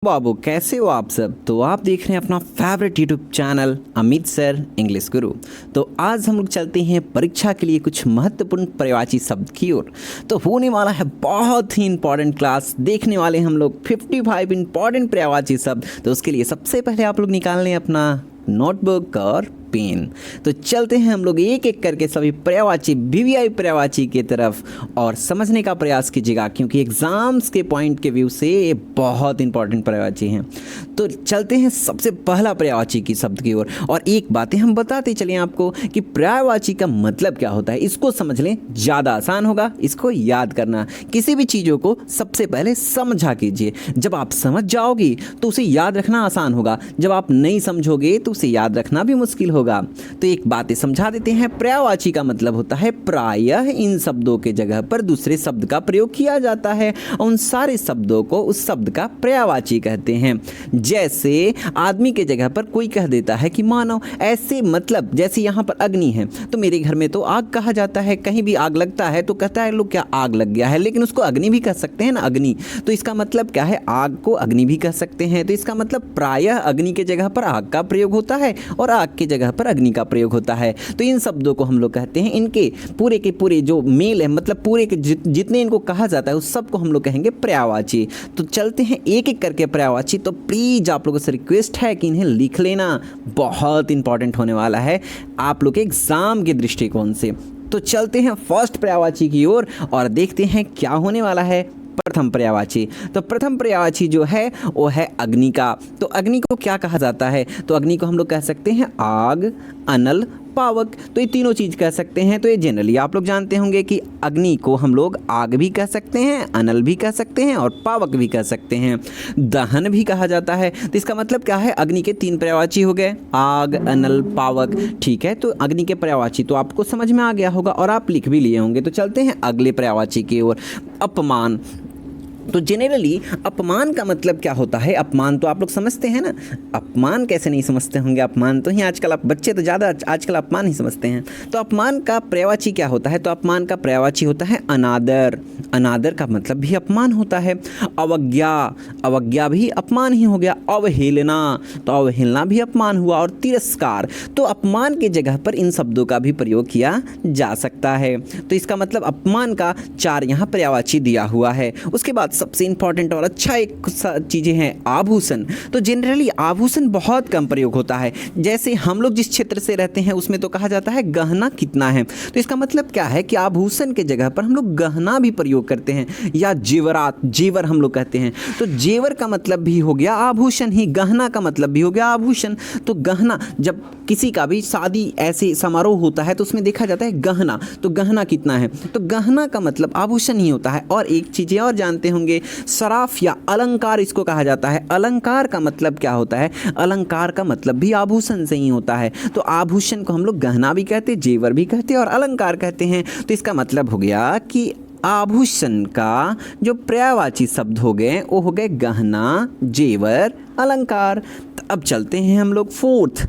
बाबू कैसे हो आप सब। तो आप देख रहे हैं अपना favourite YouTube channel Amit sir English गुरु। तो आज हम लोग चलते हैं परीक्षा के लिए कुछ महत्वपूर्ण पर्यायवाची शब्द की ओर। तो होने वाला है बहुत ही इंपॉर्टेंट क्लास, देखने वाले हम लोग 55 इंपॉर्टेंट पर्यायवाची शब्द। तो उसके लिए सबसे पहले आप लोग निकाल लें अपना नोटबुक और पेन। तो चलते हैं हम लोग एक एक करके सभी पर्यायवाची वीवीआई पर्यायवाची की तरफ और समझने का प्रयास कीजिएगा, क्योंकि एग्जाम्स के पॉइंट के व्यू से ये बहुत इंपॉर्टेंट पर्यायवाची हैं। तो चलते हैं सबसे पहला पर्यायवाची की शब्द की ओर। और एक बातें हम बताते चलें आपको कि पर्यायवाची का मतलब क्या होता है, इसको समझ लें, ज़्यादा आसान होगा इसको याद करना। किसी भी चीज़ों को सबसे पहले समझा कीजिए, जब आप समझ जाओगे तो उसे याद रखना आसान होगा, जब आप नहीं समझोगे तो उसे याद रखना भी मुश्किल होगा। तो एक बात समझा देते हैं, पर्यायवाची का मतलब होता है प्रायः इन शब्दों के जगह पर दूसरे शब्द का प्रयोग किया जाता है और उन सारे शब्दों को उस शब्द का पर्यायवाची कहते हैं। जैसे आदमी के जगह पर कोई कह देता है कि मानव, ऐसे मतलब जैसे यहाँ पर अग्नि है तो मेरे घर में तो आग कहा जाता है, कहीं भी आग लगता है तो कहता है लोग क्या आग लग गया है, लेकिन उसको अग्नि भी कह सकते हैं ना, अग्नि। तो इसका मतलब क्या है, आग को अग्नि भी कह सकते हैं। तो इसका मतलब प्रायः अग्नि के जगह पर आग का प्रयोग होता है और आग के जगह पर अग्नि का प्रयोग होता है। तो इन शब्दों को हम लोग कहते हैं, इनके पूरे के पूरे जो मेल है, मतलब पूरे के जितने इनको कहा जाता है उस सब को हम लोग कहेंगे पर्यायवाची। तो चलते हैं एक एक करके पर्यायवाची। तो प्लीज आप लोगों से रिक्वेस्ट है कि इन्हें लिख लेना, बहुत इंपॉर्टेंट होने वाला है आप लोग के एग्जाम के दृष्टिकोण से। तो चलते हैं फर्स्ट पर्यायवाची की ओर और देखते हैं क्या होने वाला है। प्रथम पर्यायवाची, तो प्रथम पर्यायवाची जो है वो है अग्नि का। तो अग्नि को क्या कहा जाता है, तो अग्नि को हम लोग कह सकते हैं आग, अनल, पावक। तो ये तीनों चीज़ कह सकते हैं। तो ये जनरली आप लोग जानते होंगे कि अग्नि को हम लोग आग भी कह सकते हैं, अनल भी कह सकते हैं और पावक भी कह सकते हैं, दहन भी कहा जाता है। तो इसका मतलब क्या है, अग्नि के तीन पर्यायवाची हो गए, आग, अनल, पावक। ठीक है, तो अग्नि के पर्यायवाची तो आपको समझ में आ गया होगा और आप लिख भी लिए होंगे। तो चलते हैं अगले पर्यायवाची की ओर, अपमान। तो जनरली अपमान का मतलब क्या होता है, अपमान तो आप लोग समझते हैं ना, अपमान कैसे नहीं समझते होंगे, अपमान तो ही आजकल आप बच्चे तो ज़्यादा आजकल अपमान ही समझते हैं। तो अपमान का पर्यायवाची क्या होता है, तो अपमान का पर्यायवाची होता है अनादर। अनादर का मतलब भी अपमान होता है। अवज्ञा, अवज्ञा भी अपमान ही हो गया। अवहेलना, तो अवहेलना भी अपमान हुआ। और तिरस्कार, तो अपमान के जगह पर इन शब्दों का भी प्रयोग किया जा सकता है। तो इसका मतलब अपमान का 4 यहाँ पर्यायवाची दिया हुआ है। उसके बाद सबसे इंपॉर्टेंट और अच्छा एक चीज़ें हैं आभूषण। तो जनरली आभूषण बहुत कम प्रयोग होता है। जैसे हम लोग जिस क्षेत्र से रहते हैं उसमें तो कहा जाता है गहना कितना है। तो इसका मतलब क्या है कि आभूषण के जगह पर हम लोग गहना भी प्रयोग करते हैं, या जेवरात, जेवर हम लोग कहते हैं। तो जेवर का मतलब भी हो गया आभूषण ही, गहना का मतलब भी हो गया आभूषण। तो गहना, जब किसी का भी शादी ऐसे समारोह होता है तो उसमें देखा जाता है गहना, तो गहना कितना है, तो गहना का मतलब आभूषण ही होता है। और एक चीज़ें और जानते होंगे, सराफ या अलंकार इसको कहा जाता है। अलंकार का मतलब क्या होता है, अलंकार का मतलब भी आभूषण से ही होता है। तो आभूषण को हम लोग गहना भी कहते हैं, जेवर भी कहते हैं और अलंकार कहते हैं। तो इसका मतलब हो गया कि आभूषण का जो पर्यायवाची शब्द हो गए वो हो गए गहना, जेवर, अलंकार। तो अब चलते हैं हम लोग फोर्थ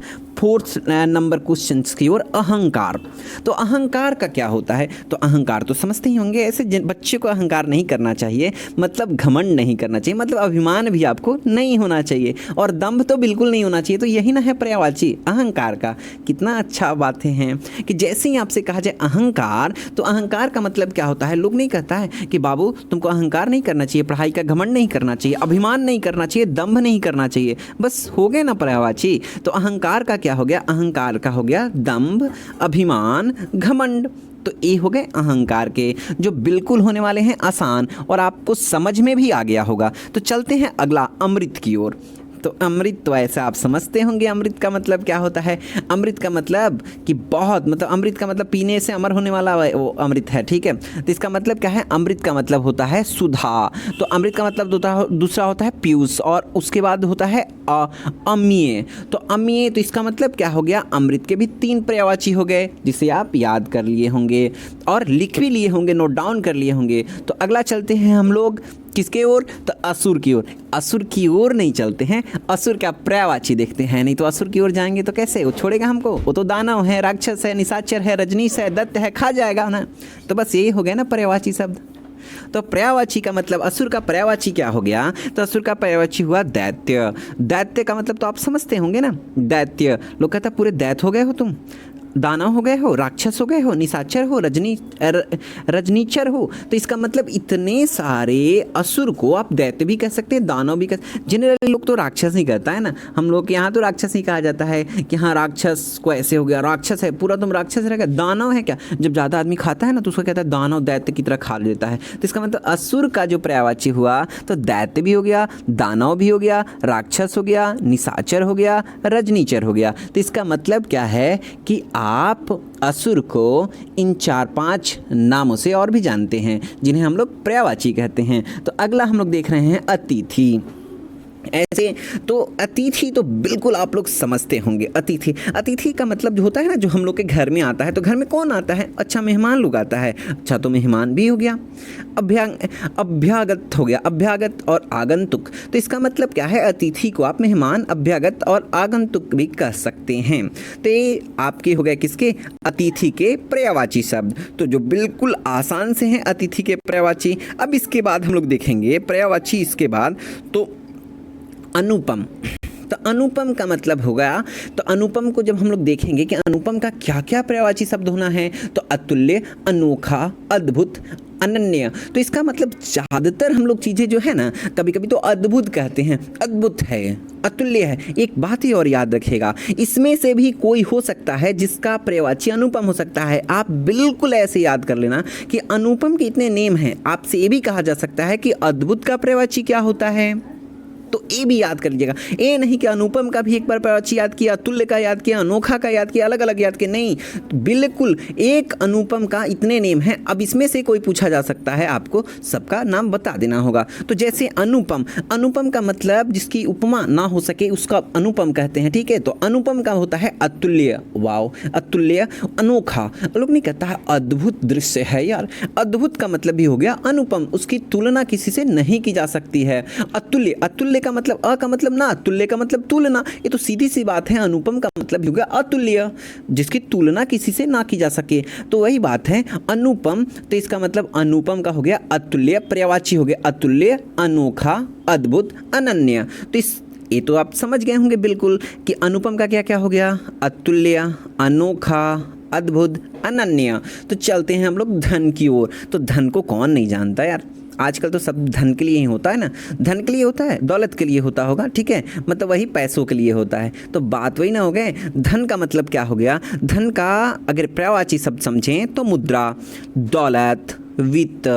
नंबर क्वेश्चन की ओर, अहंकार। तो अहंकार का क्या होता है, तो अहंकार तो समझते ही होंगे, ऐसे बच्चे को अहंकार नहीं करना चाहिए, मतलब घमंड नहीं करना चाहिए, मतलब अभिमान भी आपको नहीं होना चाहिए और दंभ तो बिल्कुल नहीं होना चाहिए। तो यही ना है पर्यायवाची अहंकार का। कितना अच्छा बातें हैं कि जैसे ही आपसे कहा जाए अहंकार, तो अहंकार का मतलब क्या होता है, लोग नहीं कहता है कि बाबू तुमको अहंकार नहीं करना चाहिए, पढ़ाई का घमंड नहीं करना चाहिए, अभिमान नहीं करना चाहिए, दंभ नहीं करना चाहिए, बस हो गए ना पर्यायवाची। तो अहंकार का क्या हो गया, अहंकार का हो गया दंभ, अभिमान, घमंड। तो ये हो गए अहंकार के, जो बिल्कुल होने वाले हैं आसान और आपको समझ में भी आ गया होगा। तो चलते हैं अगला अमृत की ओर। तो अमृत तो ऐसा आप समझते होंगे, अमृत का मतलब क्या होता है, अमृत का मतलब कि बहुत, मतलब अमृत का मतलब पीने से अमर होने वाला वो अमृत है। ठीक है, तो इसका मतलब क्या है, अमृत का मतलब होता है सुधा। तो अमृत का मतलब दूसरा होता है पीयूष और उसके बाद होता है अम्लीय। तो अम्लीय, तो इसका मतलब क्या हो गया, अमृत के भी 3 पर्यायवाची हो गए, जिसे आप याद कर लिए होंगे और लिख भी लिए होंगे, नोट डाउन कर लिए होंगे। तो अगला चलते हैं हम लोग किसके ओर, तो असुर की ओर। असुर की ओर नहीं चलते हैं, असुर का पर्यायवाची देखते हैं। नहीं तो असुर की ओर जाएंगे तो कैसे, वो छोड़ेगा हमको, वो तो दानव है, राक्षस है, निशाचर है, रजनीश है, दैत्य है, खा जाएगा ना। तो बस यही हो गया ना पर्यायवाची शब्द। तो पर्यायवाची का मतलब असुर का पर्यायवाची क्या हो गया? तो असुर का पर्यायवाची हुआ दैत्य। दैत्य का मतलब तो आप समझते होंगे ना, दैत्य। लोग कहता पूरे दैत्य हो गए हो तुम, दानव हो गए हो, राक्षस हो गए हो, निशाचर हो, रजनीचर हो। तो इसका मतलब इतने सारे असुर को आप दैत्य भी कह सकते हैं, दानव भी कह। जनरली लोग तो राक्षस ही कहता है ना, हम लोग के यहाँ तो राक्षस ही कहा जाता है कि हाँ राक्षस को ऐसे हो गया, राक्षस है पूरा, तुम राक्षस रहेगा। दानव है क्या? जब ज़्यादा आदमी खाता है ना तो उसको कहता है दानव, दैत्य की तरह खा लेता है। तो इसका मतलब असुर का जो पर्यायवाची हुआ तो दैत्य भी हो गया, दानव भी हो गया, राक्षस हो गया, निशाचर हो गया, रजनीचर हो गया। तो इसका मतलब क्या है कि आप असुर को इन 4-5 नामों से और भी जानते हैं जिन्हें हम लोग पर्यायवाची कहते हैं। तो अगला हम लोग देख रहे हैं अतिथि। ऐसे तो अतिथि तो बिल्कुल आप लोग समझते होंगे। अतिथि, अतिथि का मतलब जो होता है ना, जो हम लोग के घर में आता है। तो घर में कौन आता है? अच्छा मेहमान लोग आता है। अच्छा तो मेहमान भी हो गया, अभ्यागत हो गया, अभ्यागत और आगंतुक। तो इसका मतलब क्या है? अतिथि को आप मेहमान, अभ्यागत और आगंतुक भी कह सकते हैं। तो ये आपके हो गए किसके? अतिथि के पर्यायवाची शब्द। तो जो बिल्कुल आसान से हैं अतिथि के पर्यायवाची। अब इसके बाद हम लोग देखेंगे पर्यायवाची, इसके बाद तो अनुपम। तो अनुपम का मतलब होगा, तो अनुपम को जब हम लोग देखेंगे कि अनुपम का क्या क्या पर्यायवाची शब्द होना है, तो अतुल्य, अनोखा, अद्भुत, अनन्य। तो इसका मतलब ज़्यादातर हम लोग चीज़ें जो है ना, कभी कभी तो अद्भुत कहते हैं, अद्भुत है, अतुल्य है। एक बात ही और याद रखिएगा, इसमें से भी कोई हो सकता है जिसका पर्यायवाची अनुपम हो सकता है। आप बिल्कुल ऐसे याद कर लेना कि अनुपम के इतने नेम हैं। आपसे ये भी कहा जा सकता है कि अद्भुत का पर्यायवाची क्या होता है, तो ये भी याद कर लीजिएगा। ये नहीं कि अनुपम का भी एक बार पर्यायवाची याद किया, तुल्य का याद किया, अनोखा का याद किया, अलग अलग याद किया, नहीं, बिल्कुल एक अनुपम का इतने नेम हैं। अब इसमें से कोई पूछा जा सकता है, आपको सबका नाम बता देना होगा। तो जैसे अनुपम, अनुपम का मतलब जिसकी उपमा ना हो सके उसका अनुपम कहते हैं, ठीक है। तो अनुपम का होता है अतुल्य, वाव, अतुल्य, अनोखा। लोग नहीं कहता है अद्भुत दृश्य है यार, अद्भुत का मतलब भी हो गया अनुपम, उसकी तुलना किसी से नहीं की जा सकती है। अतुल्य, अतुल्य का मतलब अ का मतलब ना, तुल्य का मतलब तुलना, ये तो सीधी सी बात है। अनुपम का मतलब हो गया अतुल्य, जिसकी तुलना किसी से ना की जा सके, तो वही बात है अनुपम। तो इसका मतलब अनुपम का हो गया अतुल्य, पर्यायवाची हो गया अतुल्य, अनोखा, अद्भुत, अनन्य। तो इस ये तो आप समझ गए होंगे बिल्कुल कि अनुपम का क्या क्या हो गया, अतुल्य, अनोखा, अद्भुत, अनन्य। तो चलते हैं हम लोग धन की ओर। तो धन को कौन नहीं जानता यार, आजकल तो सब धन के लिए ही होता है ना, धन के लिए होता है, दौलत के लिए होता होगा, ठीक है, मतलब वही पैसों के लिए होता है। तो बात वही ना हो गए। धन का मतलब क्या हो गया? धन का अगर पर्यायवाची शब्द समझें तो मुद्रा, दौलत, वित्त,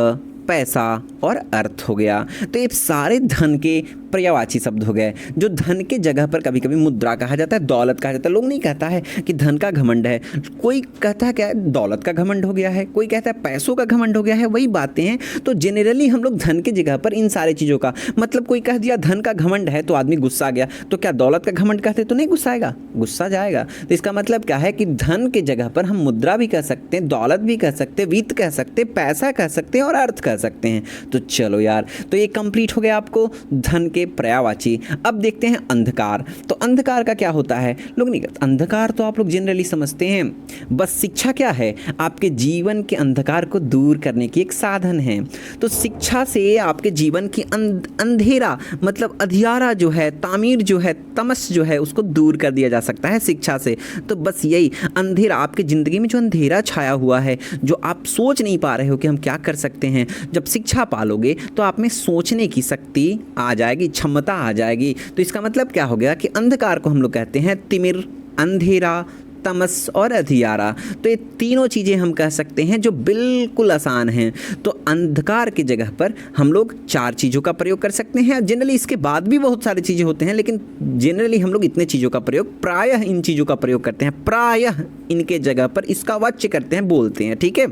पैसा और अर्थ हो गया। तो ये सारे धन के पर्यायवाची शब्द हो गए, जो धन के जगह पर कभी कभी मुद्रा कहा जाता है, दौलत कहा जाता है। लोग नहीं कहता है कि धन का घमंड है, कोई कहता है क्या है दौलत का घमंड हो गया है, कोई कहता है पैसों का घमंड हो गया है, वही बातें हैं। तो जनरली हम लोग धन की जगह पर इन सारी चीज़ों का मतलब, कोई कह दिया धन का घमंड है तो आदमी गुस्सा गया, तो क्या दौलत का घमंड कहते तो नहीं गुस्सा आएगा? गुस्सा जाएगा। तो इसका मतलब क्या है कि धन के जगह पर हम मुद्रा भी कह सकते हैं, दौलत भी कह सकते हैं, वित्त कह सकते हैं, पैसा कह सकते हैं और अर्थ कह सकते हैं। तो चलो यार, तो ये कंप्लीट हो गया आपको धन के पर्यायवाची। अब देखते हैं अंधकार। तो अंधकार का क्या होता है? लोग नहीं कहते अंधकार, तो आप लोग जनरली समझते हैं बस शिक्षा क्या है, आपके जीवन के अंधकार को दूर करने की एक साधन है। तो शिक्षा से आपके जीवन की अंधेरा मतलब अधियारा जो है, तामीर जो है, तमस जो है, उसको दूर कर दिया जा सकता है शिक्षा से। तो बस यही अंधेरा, आपकी ज़िंदगी में जो अंधेरा छाया हुआ है, जो आप सोच नहीं पा रहे हो कि हम क्या कर सकते हैं, जब शिक्षा पालोगे तो आप में सोचने की शक्ति आ जाएगी, क्षमता आ जाएगी। तो इसका मतलब क्या हो गया कि अंधकार को हम लोग कहते हैं तिमिर, अंधेरा, तमस और अधियारा। तो ये तीनों चीज़ें हम कह सकते हैं जो बिल्कुल आसान हैं। तो अंधकार की जगह पर हम लोग 4 चीज़ों का प्रयोग कर सकते हैं। जनरली इसके बाद भी बहुत सारी चीज़ें होते हैं, लेकिन जनरली हम लोग इतने चीज़ों का प्रयोग, प्रायः इन चीज़ों का प्रयोग करते हैं, प्रायः इनके जगह पर इसका वाच्य करते हैं, बोलते हैं, ठीक है।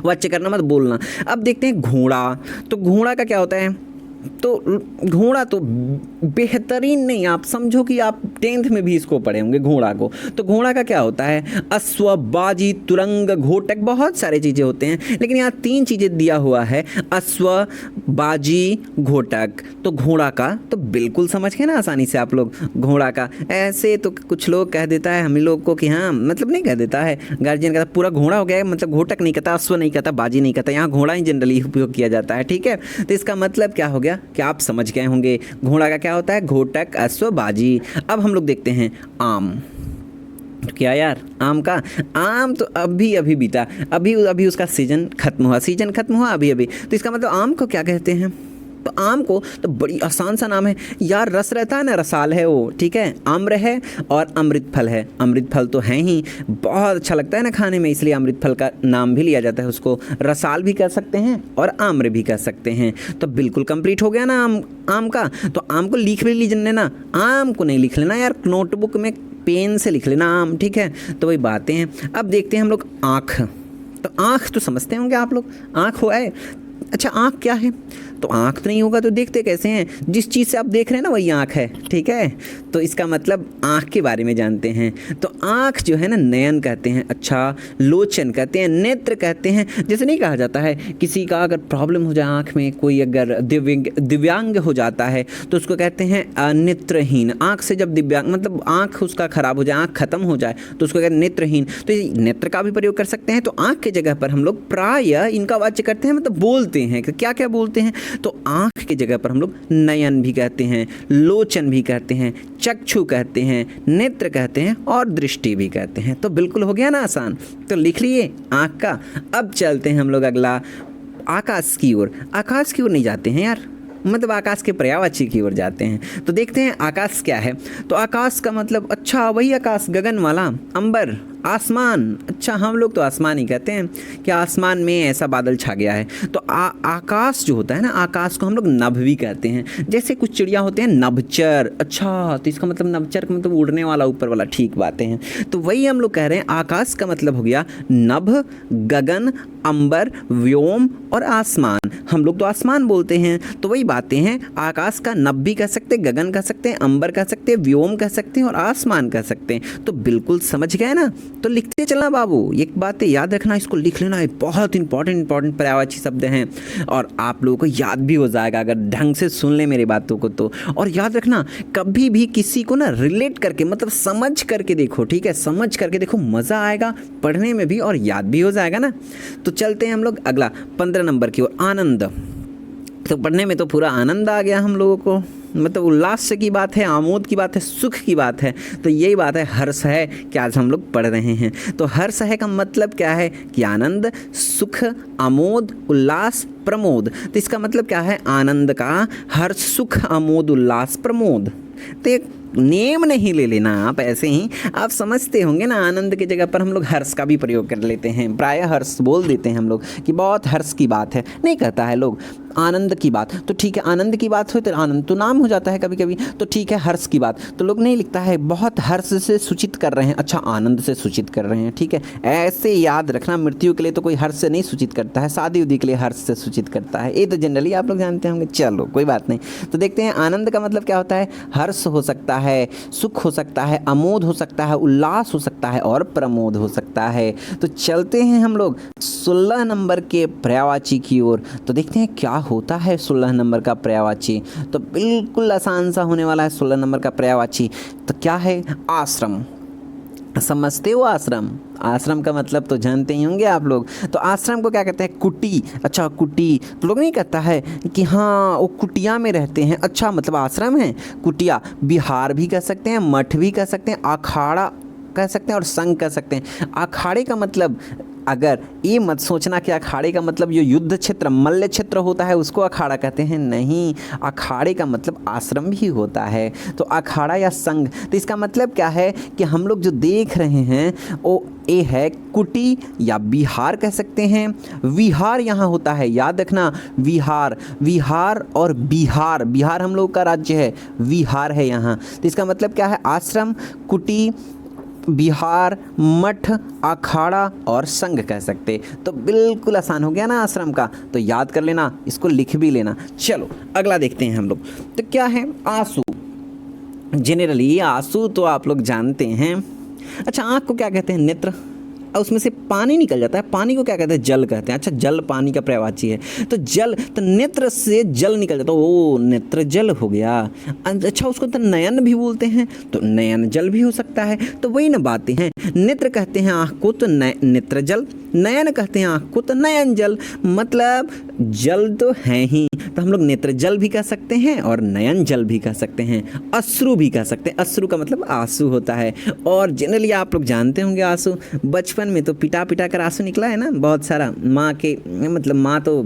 वाच्य करना मत बोलना। अब देखते हैं घोड़ा। तो घोड़ा का क्या होता है? तो घोड़ा तो बेहतरीन नहीं, आप समझो कि आप 10th में भी इसको पढ़े होंगे घोड़ा को। तो घोड़ा का क्या होता है, अश्व, बाजी, तुरंग, घोटक, बहुत सारे चीज़ें होते हैं, लेकिन यहाँ 3 चीज़ें दिया हुआ है, अश्व, बाजी, घोटक। तो घोड़ा का तो बिल्कुल समझ गए ना आसानी से आप लोग घोड़ा का। ऐसे तो कुछ लोग कह देता है हम लोग को कि हाँ, मतलब नहीं कह देता है गार्जियन, कहता पूरा घोड़ा हो गया है, मतलब घोटक नहीं कहता, अश्व नहीं कहता, बाजी नहीं कहता, यहाँ घोड़ा ही जनरली उपयोग किया जाता है। ठीक है, तो इसका मतलब क्या हो गया कि आप समझ गए होंगे घोड़ा का क्या होता है, घोटक, अश्व, बाजी। अब हम लोग देखते हैं आम। क्या यार, आम का, आम तो अभी अभी बीता, अभी अभी उसका सीजन खत्म हुआ अभी अभी। तो इसका मतलब आम को क्या कहते हैं, तो आम को तो बड़ी आसान सा नाम है यार, रस रहता है ना, रसाल है वो। ठीक है, आम्र है और अमृत फल है। अमृत फल तो है ही, बहुत अच्छा लगता है ना खाने में, इसलिए अमृत फल का नाम भी लिया जाता है उसको। रसाल भी कह सकते हैं और आम्र भी कह सकते हैं। तो बिल्कुल कंप्लीट हो गया ना आम का। तो आम को लिख भी लीजिए ना, आम को नहीं लिख लेना यार, नोटबुक में पेन से लिख लेना आम। ठीक है, तो वही बातें हैं। अब देखते हैं हम लोग आँख। तो आँख तो समझते होंगे आप लोग, आँख हुआ है। अच्छा, आँख क्या है, तो आँख तो नहीं होगा तो देखते कैसे हैं, जिस चीज़ से आप देख रहे हैं ना वही आँख है। ठीक है, तो इसका मतलब आँख के बारे में जानते हैं। तो आँख जो है ना, नयन कहते हैं, अच्छा लोचन कहते हैं, नेत्र कहते हैं। जैसे नहीं कहा जाता है किसी का अगर प्रॉब्लम हो जाए आँख में, कोई अगर दिव्यांग हो जाता है तो उसको कहते हैं नेत्रहीन। आँख से जब दिव्यांग मतलब आँख उसका खराब हो जाए, आँख खत्म हो जाए तो उसको कहते हैं नेत्रहीन। तो नेत्र का भी प्रयोग कर सकते हैं। तो आँख की जगह पर हम लोग प्रायः इनका वाच्य करते हैं, मतलब बोलते हैं कि क्या क्या बोलते हैं। तो आँख की जगह पर हम लोग नयन भी कहते हैं, लोचन भी कहते हैं, चक्षु कहते हैं, नेत्र कहते हैं और दृष्टि भी कहते हैं। तो बिल्कुल हो गया ना आसान, तो लिख लिए आँख का। अब चलते हैं हम लोग अगला, आकाश की ओर। आकाश की ओर नहीं जाते हैं यार, मतलब आकाश के पर्यायवाची की ओर जाते हैं। तो देखते हैं आकाश क्या है। तो आकाश का मतलब, अच्छा वही आकाश, गगन वाला, अंबर, आसमान। अच्छा, हम लोग तो आसमान ही कहते हैं कि आसमान में ऐसा बादल छा गया है। तो आकाश जो होता है ना, आकाश को हम लोग नभ भी कहते हैं। जैसे कुछ चिड़िया होते हैं नभचर। अच्छा, तो इसका मतलब नभचर का मतलब उड़ने वाला, ऊपर वाला। ठीक बातें हैं, तो वही हम लोग कह रहे हैं, आकाश का मतलब हो गया नभ, गगन, अंबर, व्योम और आसमान। हम लोग तो आसमान बोलते हैं, तो वही बातें हैं। आकाश का नभ भी कह सकते हैं, गगन कह सकते हैं, अंबर कह सकते हैं, व्योम कह सकते हैं और आसमान कह सकते हैं। तो बिल्कुल समझ गए ना, तो लिखते चलना बाबू, एक बात याद रखना, इसको लिख लेना, ये बहुत इंपॉर्टेंट पर्यायवाची शब्द हैं और आप लोगों को याद भी हो जाएगा अगर ढंग से सुन ले मेरी बातों को तो। और याद रखना, कभी भी किसी को ना रिलेट करके, मतलब समझ करके देखो। ठीक है, समझ करके देखो, मज़ा आएगा पढ़ने में भी और याद भी हो जाएगा ना। तो चलते हैं हम लोग अगला 15 नंबर की ओर, आनंद। तो पढ़ने में तो पूरा आनंद आ गया हम लोगों को, मतलब उल्लास की बात है, आमोद की बात है, सुख की बात है। तो यही बात है, हर्ष है कि आज हम लोग पढ़ रहे हैं। तो हर्ष है का मतलब क्या है कि आनंद, सुख, आमोद, उल्लास, प्रमोद। तो इसका मतलब क्या है, आनंद का हर्ष, सुख, आमोद, उल्लास, प्रमोद। तो एक नेम नहीं ले लेना आप, ऐसे ही आप समझते होंगे ना, आनंद की जगह पर हम लोग हर्ष का भी प्रयोग कर लेते हैं। प्रायः हर्ष बोल देते हैं हम लोग कि बहुत हर्ष की बात है, नहीं कहता है लोग आनंद की बात। तो ठीक है, आनंद की बात हो तो आनंद तो नाम हो जाता है कभी कभी, तो ठीक है हर्ष की बात तो लोग नहीं लिखता है, बहुत हर्ष से सूचित कर रहे हैं, अच्छा आनंद से सूचित कर रहे हैं। ठीक है, ऐसे याद रखना, मृत्यु के लिए तो कोई हर्ष से नहीं सूचित करता है, शादी उदी के लिए हर्ष से सूचित करता है, ये तो जनरली आप लोग जानते होंगे। चलो कोई बात नहीं, तो देखते हैं आनंद का मतलब क्या होता है। हर्ष हो सकता है, सुख हो सकता है, आमोद हो सकता है, उल्लास हो सकता है और प्रमोद हो सकता है। तो चलते हैं हम लोग 16 नंबर के पर्यायवाची की ओर। तो देखते हैं क्या होता है 16 नंबर का पर्यायवाची। तो बिल्कुल आसान सा होने वाला है 16 नंबर का पर्यायवाची। तो क्या है, आश्रम। समझते हो आश्रम, आश्रम का मतलब तो जानते ही होंगे आप लोग। तो आश्रम को क्या कहते हैं, कुटी। अच्छा कुटी, तो लोग नहीं कहता है कि हाँ वो कुटिया में रहते हैं, अच्छा मतलब आश्रम है कुटिया। विहार भी कह सकते हैं, मठ भी कह सकते हैं, अखाड़ा कह सकते हैं और संघ कह सकते हैं। अखाड़े का मतलब, अगर ये मत सोचना कि अखाड़े का मतलब जो युद्ध क्षेत्र, मल्ल क्षेत्र होता है उसको अखाड़ा कहते हैं, नहीं, अखाड़े का मतलब आश्रम भी होता है। तो अखाड़ा या संघ, तो इसका मतलब क्या है कि हम लोग जो देख रहे हैं वो ये है कुटी या विहार कह सकते हैं। विहार यहाँ होता है, याद रखना, विहार, विहार और बिहार, बिहार हम लोग का राज्य है, विहार है यहाँ। तो इसका मतलब क्या है, आश्रम, कुटी, विहार, मठ, अखाड़ा और संघ कह सकते। तो बिल्कुल आसान हो गया ना आश्रम का, तो याद कर लेना, इसको लिख भी लेना। चलो अगला देखते हैं हम लोग। तो क्या है आंसू। जनरली आंसू तो आप लोग जानते हैं। अच्छा, आँख को क्या कहते हैं? नेत्र। और उसमें से पानी निकल जाता है, पानी को क्या कहते हैं? जल कहते हैं। अच्छा, जल पानी का पर्यायवाची है, तो जल, तो नेत्र से जल निकल जाता है, ओ नेत्र जल हो गया। अच्छा, उसको तो नयन भी बोलते हैं, तो नयन जल भी हो सकता है। तो वही ना बातें हैं, नेत्र कहते हैं आँख को तो नेत्र जल, नयन कहते हैं आँख को तो नयन जल। मतलब जल तो है ही, तो हम लोग नेत्र जल भी कह सकते हैं और नयन जल भी कह सकते हैं, अश्रु भी कह सकते हैं। अश्रु का मतलब आंसू होता है। और जनरली आप लोग जानते होंगे आंसू, बचपन में तो पिटा पिटा कर आंसू निकला है ना बहुत सारा। माँ के मतलब माँ तो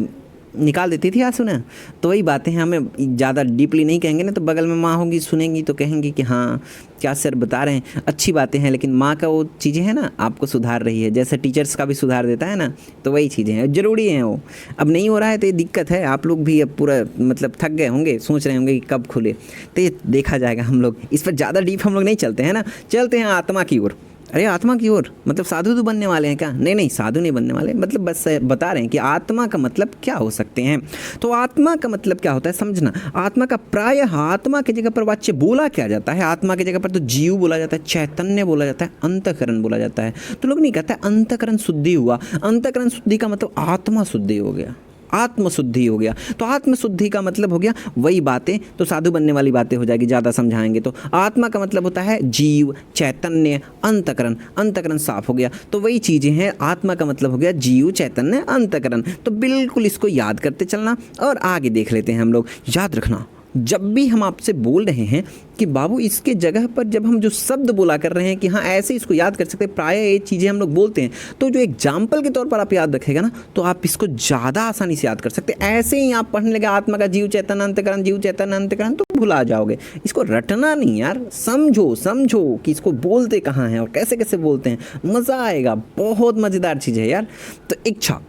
निकाल देती थी आंसू ना। तो वही बातें हैं, हमें ज़्यादा डीपली नहीं कहेंगे ना, तो बगल में माँ होंगी, सुनेंगी तो कहेंगी कि हाँ क्या सर बता रहे हैं, अच्छी बातें हैं। लेकिन माँ का वो चीज़ें हैं ना, आपको सुधार रही है, जैसे टीचर्स का भी सुधार देता है ना, तो वही चीज़ें हैं, ज़रूरी हैं वो। अब नहीं हो रहा है तो ये दिक्कत है। आप लोग भी अब पूरा मतलब थक गए होंगे, सोच रहे होंगे कि कब खुले, तो ये देखा जाएगा। हम लोग इस पर ज़्यादा डीप हम लोग नहीं चलते हैं ना, चलते हैं आत्मा की ओर। अरे आत्मा की ओर मतलब साधु तो बनने वाले हैं क्या? नहीं नहीं, साधु नहीं बनने वाले, मतलब बस बता रहे हैं कि आत्मा का मतलब क्या हो सकते हैं। तो आत्मा का मतलब क्या होता है समझना। आत्मा का प्रायः आत्मा की जगह पर वाच्य बोला क्या जाता है? आत्मा की जगह पर तो जीव बोला जाता है, चैतन्य बोला जाता है, अंतःकरण बोला जाता है। तो लोग नहीं कहते अंतःकरण शुद्धि हुआ, अंतःकरण शुद्धि का मतलब आत्मा शुद्धि हो गया, आत्मशुद्धि हो गया। तो आत्मशुद्धि का मतलब हो गया वही बातें, तो साधु बनने वाली बातें हो जाएगी, ज़्यादा समझाएंगे तो। आत्मा का मतलब होता है जीव, चैतन्य, अंतःकरण, अंतःकरण साफ हो गया, तो वही चीज़ें हैं। आत्मा का मतलब हो गया जीव, चैतन्य, अंतःकरण। तो बिल्कुल इसको याद करते चलना और आगे देख लेते हैं हम लोग। याद रखना, जब भी हम आपसे बोल रहे हैं कि बाबू इसके जगह पर जब हम जो शब्द बोला कर रहे हैं कि हाँ ऐसे इसको याद कर सकते हैं, प्रायः ये चीज़ें हम लोग बोलते हैं, तो जो एग्जाम्पल के तौर पर आप याद रखेगा ना, तो आप इसको ज़्यादा आसानी से याद कर सकते हैं। ऐसे ही आप पढ़ने लगे आत्मा का जीव चैतन्य अंतःकरण, जीव चैतन्य अंतःकरण, तो भुला जाओगे। इसको रटना नहीं यार, समझो समझो कि इसको बोलते कहाँ हैं और कैसे कैसे बोलते हैं, मज़ा आएगा। बहुत मज़ेदार चीज़ है यार। तो इच्छा,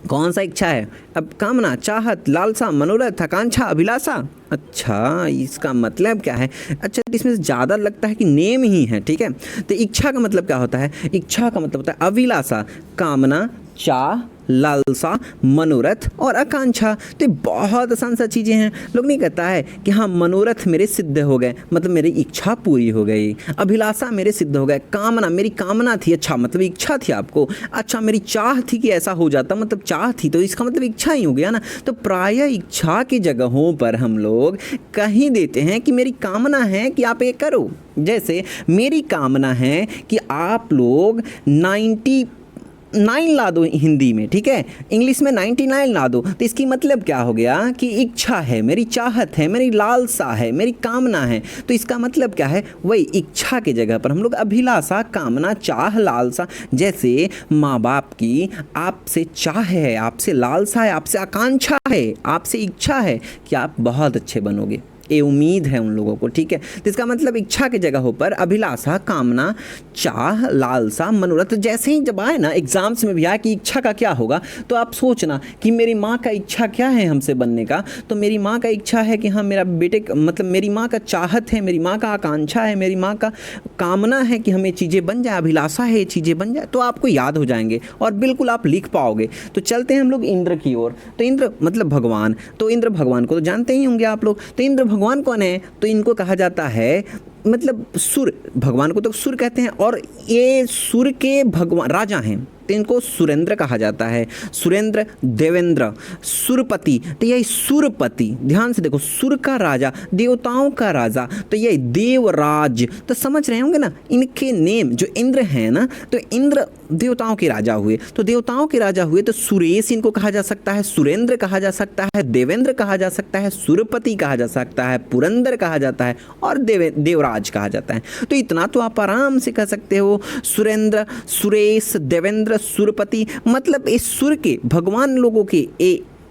कौन सा इच्छा है? अब कामना, चाहत, लालसा, मनोरथ, आकांक्षा, अभिलाषा। अच्छा, इसका मतलब क्या है? अच्छा, इसमें ज़्यादा लगता है कि नेम ही है, ठीक है। तो इच्छा का मतलब क्या होता है? इच्छा का मतलब होता है अभिलाषा, कामना, चाह, लालसा, मनोरथ और आकांक्षा। तो बहुत आसान सा चीज़ें हैं। लोग नहीं कहता है कि हाँ मनोरथ मेरे सिद्ध हो गए, मतलब मेरी इच्छा पूरी हो गई। अभिलाषा मेरे सिद्ध हो गए, कामना मेरी कामना थी, अच्छा मतलब इच्छा थी आपको। अच्छा, मेरी चाह थी कि ऐसा हो जाता, मतलब चाह थी, तो इसका मतलब इच्छा ही हो गया ना। तो प्रायः इच्छा की जगहों पर हम लोग कहीं देते हैं कि मेरी कामना है कि आप ये करो। जैसे मेरी कामना है कि आप लोग 99 ला दो हिंदी में, ठीक है, इंग्लिश में 99 ला दो। तो इसकी मतलब क्या हो गया कि इच्छा है, मेरी चाहत है, मेरी लालसा है, मेरी कामना है। तो इसका मतलब क्या है? वही इच्छा की जगह पर हम लोग अभिलाषा, कामना, चाह, लालसा। जैसे माँ बाप की आपसे चाह है, आपसे लालसा है, आपसे आकांक्षा है, आपसे इच्छा है कि आप बहुत अच्छे बनोगे, ये उम्मीद है उन लोगों को, ठीक है। तो इसका मतलब इच्छा की जगहों पर अभिलाषा, कामना, चाह, लालसा, मनोरथ। जैसे ही जब आए ना एग्जाम्स में भी आए कि इच्छा का क्या होगा, तो आप सोचना कि मेरी माँ का इच्छा क्या है हमसे बनने का। तो मेरी माँ का इच्छा है कि हाँ मेरा बेटे, मतलब मेरी माँ का चाहत है, मेरी माँ का आकांक्षा है, मेरी माँ का कामना है कि हमें चीज़ें बन जाए, अभिलाषा है ये चीज़ें बन जाए। तो आपको याद हो जाएंगे और बिल्कुल आप लिख पाओगे। तो चलते हैं हम लोग इंद्र की ओर। तो इंद्र मतलब भगवान। तो इंद्र भगवान को तो जानते ही होंगे आप लोग। तो इंद्र भगवान कौन है? तो इनको कहा जाता है मतलब सुर, भगवान को तो सुर कहते हैं, और ये सुर के भगवान राजा हैं, तो इनको सुरेंद्र कहा जाता है। सुरेंद्र, देवेंद्र, सुरपति। तो यही सुरपति, ध्यान से देखो, सुर का राजा, देवताओं का राजा, तो यही देवराज। तो समझ रहे होंगे ना, इनके नेम जो इंद्र हैं ना, तो इंद्र देवताओं के राजा हुए। तो देवताओं के राजा हुए तो सुरेश इनको कहा जा सकता है, सुरेंद्र कहा जा सकता है, देवेंद्र कहा जा सकता है, सुरपति कहा जा सकता है, पुरंदर कहा जाता है और देवराज कहा जाता है। तो इतना तो आप आराम से कह सकते हो, सुरेंद्र, सुरेश, देवेंद्र, सुरपति। मतलब इस सुर के भगवान लोगों के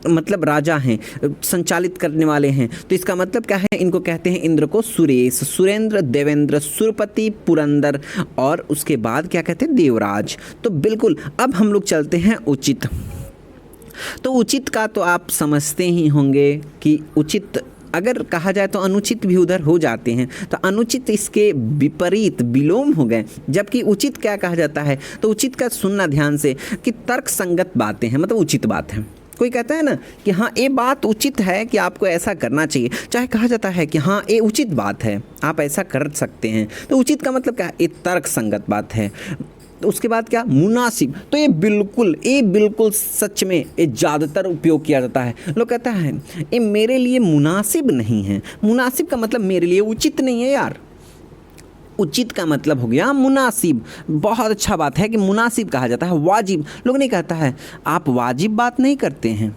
मतलब राजा हैं, संचालित करने वाले हैं। तो इसका मतलब क्या है? इनको कहते हैं इंद्र को सुरेश, सुरेंद्र, देवेंद्र, सुरपति, पुरंदर और उसके बाद क्या कहते हैं? देवराज। तो बिल्कुल अब हम लोग चलते हैं उचित। तो उचित का तो आप समझते ही होंगे कि उचित अगर कहा जाए तो अनुचित भी उधर हो जाते हैं, तो अनुचित इसके विपरीत विलोम हो गए। जबकि उचित क्या कहा जाता है, तो उचित का सुनना ध्यान से कि तर्क संगत बातें हैं, मतलब उचित बात है। कोई कहता है ना कि हाँ ये बात उचित है कि आपको ऐसा करना चाहिए, चाहे कहा जाता है कि हाँ ये उचित बात है, आप ऐसा कर सकते हैं, तो उचित का मतलब क्या है, ये तर्क संगत बात है। तो उसके बाद क्या, मुनासिब, तो ये बिल्कुल सच में ये ज़्यादातर उपयोग किया जाता है। लोग कहता है ये मेरे लिए मुनासिब नहीं है। मुनासिब का मतलब मेरे लिए उचित नहीं है यार। उचित का मतलब हो गया मुनासिब। बहुत अच्छा बात है कि मुनासिब कहा जाता है। वाजिब, लोग नहीं कहता है आप वाजिब बात नहीं करते हैं,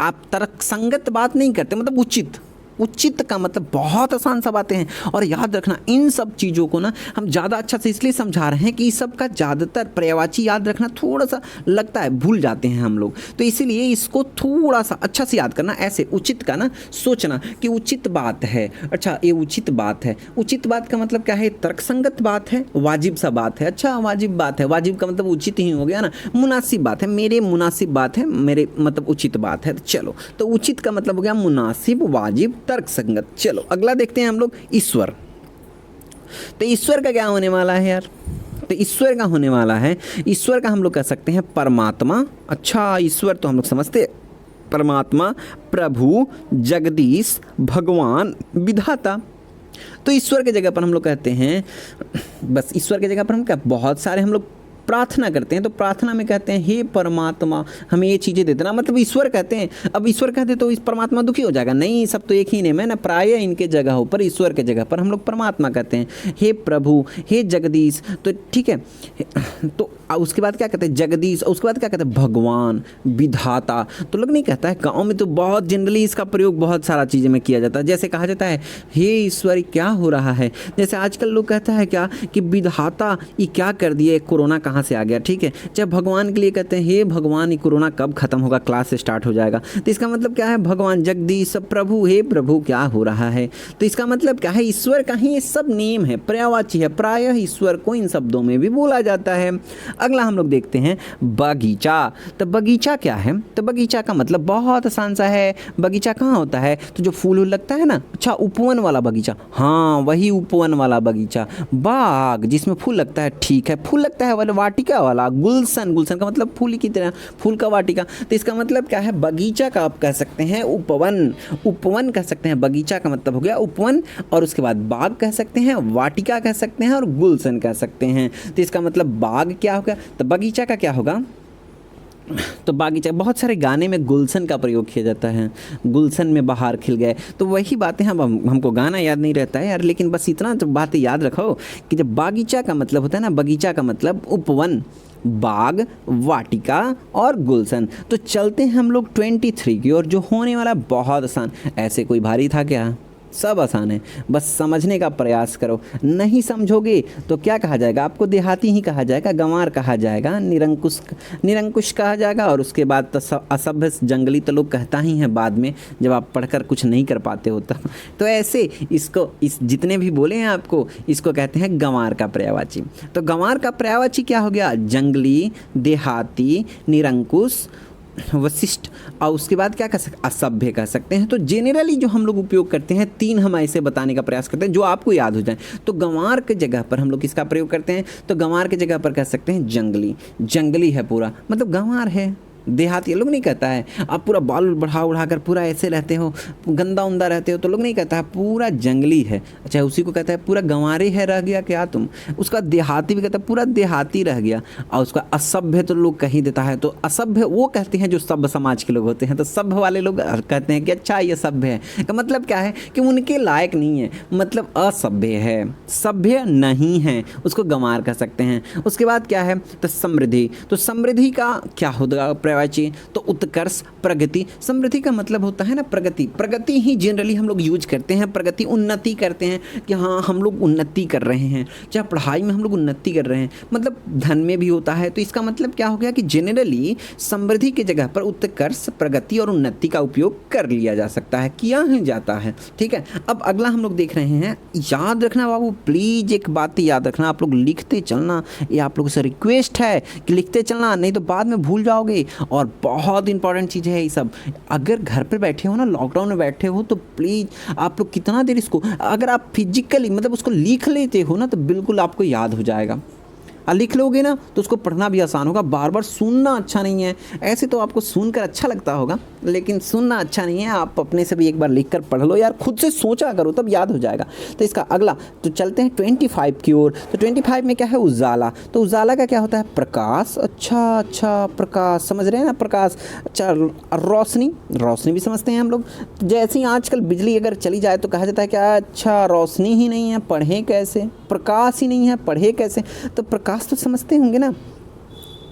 आप तर्कसंगत बात नहीं करते, मतलब उचित। उचित का मतलब बहुत आसान सा बातें हैं। और याद रखना इन सब चीज़ों को ना हम ज़्यादा अच्छा से इसलिए समझा रहे हैं कि इस सब का ज़्यादातर पर्यायवाची याद रखना थोड़ा सा लगता है, भूल जाते हैं हम लोग, तो इसीलिए इसको थोड़ा सा अच्छा से याद करना। ऐसे उचित का ना सोचना कि उचित बात है, अच्छा ये उचित बात है। उचित बात का मतलब क्या है, तर्कसंगत बात है, वाजिब सा बात है। अच्छा वाजिब बात है, वाजिब का मतलब उचित ही हो गया ना। मुनासिब बात है, मेरे मुनासिब बात है, मेरे मतलब उचित बात है। चलो, तो उचित का मतलब हो गया मुनासिब, वाजिब, तर्क संगत। चलो अगला देखते हैं हम लोग, ईश्वर। तो ईश्वर का क्या होने वाला है यार, तो ईश्वर का होने वाला है, ईश्वर का हम लोग कह सकते हैं परमात्मा। अच्छा ईश्वर तो हम लोग समझते हैं परमात्मा, प्रभु, जगदीश, भगवान, विधाता। तो ईश्वर के जगह पर हम लोग कहते हैं, बस ईश्वर के जगह पर हम क्या, बहुत सारे हम लोग प्रार्थना करते हैं, तो प्रार्थना में कहते हैं हे परमात्मा हमें ये चीज़ें दे देना, मतलब ईश्वर कहते हैं। अब ईश्वर कहते तो इस परमात्मा दुखी हो जाएगा, नहीं सब तो एक ही नेम है ना। प्राय इनके जगहों पर, ईश्वर के जगह पर हम लोग परमात्मा कहते हैं, हे प्रभु, हे जगदीश, तो ठीक है। तो उसके बाद क्या कहते हैं, जगदीश, और उसके बाद क्या कहते हैं, भगवान, विधाता। तो लोग नहीं कहता है, गाँव में तो बहुत जनरली इसका प्रयोग बहुत सारा चीज़ें में किया जाता है। जैसे कहा जाता है हे ईश्वर क्या हो रहा है, जैसे आजकल लोग कहता है क्या कि विधाता ये क्या कर दिए, कोरोना कहाँ से आ गया, ठीक है। जब भगवान के लिए कहते हैं हे भगवान ये कोरोना कब खत्म होगा, क्लास से स्टार्ट हो जाएगा, तो इसका मतलब क्या है, भगवान, जगदीश, प्रभु, हे प्रभु क्या हो रहा है। तो इसका मतलब क्या है, ईश्वर का ही ये सब नेम है, पर्यायवाची है। प्रायः ईश्वर को इन शब्दों में भी बोला जाता है। अगला हम लोग देखते हैं बगीचा। तो बगीचा क्या है, तो बगीचा का मतलब बहुत आसान सा है। बगीचा कहाँ होता है, तो जो फूल लगता है ना, अच्छा उपवन वाला बगीचा, हाँ वही उपवन वाला बगीचा। बाग जिसमें फूल लगता है, ठीक है, फूल लगता है वाला, वाटिका वाला, गुलशन, गुलशन का मतलब फूल की तरह, फूल का वाटिका। तो इसका मतलब क्या है, बगीचा का आप कह सकते हैं उपवन, उपवन कह सकते हैं। बगीचा का मतलब हो गया उपवन, और उसके बाद बाग कह सकते हैं, वाटिका कह सकते हैं, और गुलशन कह सकते हैं। तो इसका मतलब बाग क्या होगा, तो बगीचा का क्या होगा, तो बागीचा। बहुत सारे गाने में गुलशन का प्रयोग किया जाता है, गुलशन में बहार खिल गए, तो वही बातें हमको गाना याद नहीं रहता है यार, लेकिन बस इतना तो बातें याद रखो कि जब बागीचा का मतलब होता है ना, बगीचा का मतलब उपवन, बाग, वाटिका और गुलशन। तो चलते हैं हम लोग 23 की ओर, जो होने वाला बहुत आसान। ऐसे कोई भारी था क्या, सब आसान है, बस समझने का प्रयास करो। नहीं समझोगे तो क्या कहा जाएगा, आपको देहाती ही कहा जाएगा, गंवार कहा जाएगा, निरंकुश कहा जाएगा, और उसके बाद तो असभ्य, जंगली तो लोग कहता ही है बाद में, जब आप पढ़कर कुछ नहीं कर पाते हो तब। तो ऐसे इसको, इस जितने भी बोले हैं आपको, इसको कहते हैं गंवार का पर्यायवाची। तो गंवार का पर्यायवाची क्या हो गया, जंगली, देहाती, निरंकुश, वशिष्ठ, और उसके बाद क्या कह सकते, असभ्य कह सकते हैं। तो जेनरली जो हम लोग उपयोग करते हैं, 3 हम ऐसे बताने का प्रयास करते हैं जो आपको याद हो जाए। तो गंवार के जगह पर हम लोग किसका प्रयोग करते हैं, तो गंवार के जगह पर कह सकते हैं जंगली। जंगली है पूरा, मतलब गंवार है। देहाती लोग नहीं कहता है आप पूरा बाल बढ़ा कर पूरा ऐसे रहते हो, गंदा उंदा रहते हो, तो लोग नहीं कहता है पूरा जंगली है। अच्छा उसी को कहता है पूरा गंवारे है रह गया क्या तुम। उसका देहाती भी कहता है पूरा देहाती रह गया। और उसका असभ्य तो लोग कह ही देता है, तो असभ्य वो कहते हैं जो सभ्य समाज के लोग होते हैं। तो सभ्य वाले लोग कहते हैं कि अच्छा ये सभ्य है, का मतलब क्या है कि उनके लायक नहीं है, मतलब असभ्य है, सभ्य नहीं है, उसको गंवार कह सकते हैं। उसके बाद क्या है, तो समृद्धि। तो समृद्धि का क्या होगा पर्यायवाची, तो उत्कर्ष, प्रगति। समृद्धि का मतलब होता है ना प्रगति, प्रगति ही जनरली हम लोग यूज करते हैं। प्रगति, उन्नति करते हैं कि हाँ हम लोग उन्नति कर रहे हैं, चाहे पढ़ाई में हम लोग उन्नति कर रहे हैं, मतलब धन में भी होता है। तो इसका मतलब क्या हो गया कि जनरली समृद्धि की जगह पर उत्कर्ष, प्रगति और उन्नति का उपयोग कर लिया जा सकता है, किया ही जाता है। ठीक है, अब अगला हम लोग देख रहे हैं, याद रखना बाबू प्लीज एक बात याद रखना, आप लोग लिखते चलना, ये आप लोगों से रिक्वेस्ट है कि लिखते चलना, नहीं तो बाद में भूल जाओगे और बहुत इंपॉर्टेंट चीज़ है ये सब। अगर घर पर बैठे हो ना, लॉकडाउन में बैठे हो, तो प्लीज़ आप लोग कितना देर इसको, अगर आप फिजिकली मतलब उसको लिख लेते हो ना, तो बिल्कुल आपको याद हो जाएगा। लिख लोगे ना तो उसको पढ़ना भी आसान होगा। बार बार सुनना अच्छा नहीं है। ऐसे तो आपको सुनकर अच्छा लगता होगा, लेकिन सुनना अच्छा नहीं है। आप अपने से भी एक बार लिख कर पढ़ लो यार, खुद से सोचा करो, तब याद हो जाएगा। तो इसका अगला तो चलते हैं 25 की ओर। तो 25 में क्या है? उजाला। तो उजाला का क्या होता है? प्रकाश। अच्छा, प्रकाश समझ रहे हैं ना, प्रकाश। अच्छा, रोशनी, रोशनी भी समझते हैं हम लोग। जैसे ही आजकल बिजली अगर चली जाए तो कहा जाता है क्या? अच्छा, रोशनी ही नहीं है, पढ़ें कैसे? प्रकाश ही नहीं है, पढ़े कैसे? तो प्रकाश तो समझते होंगे ना।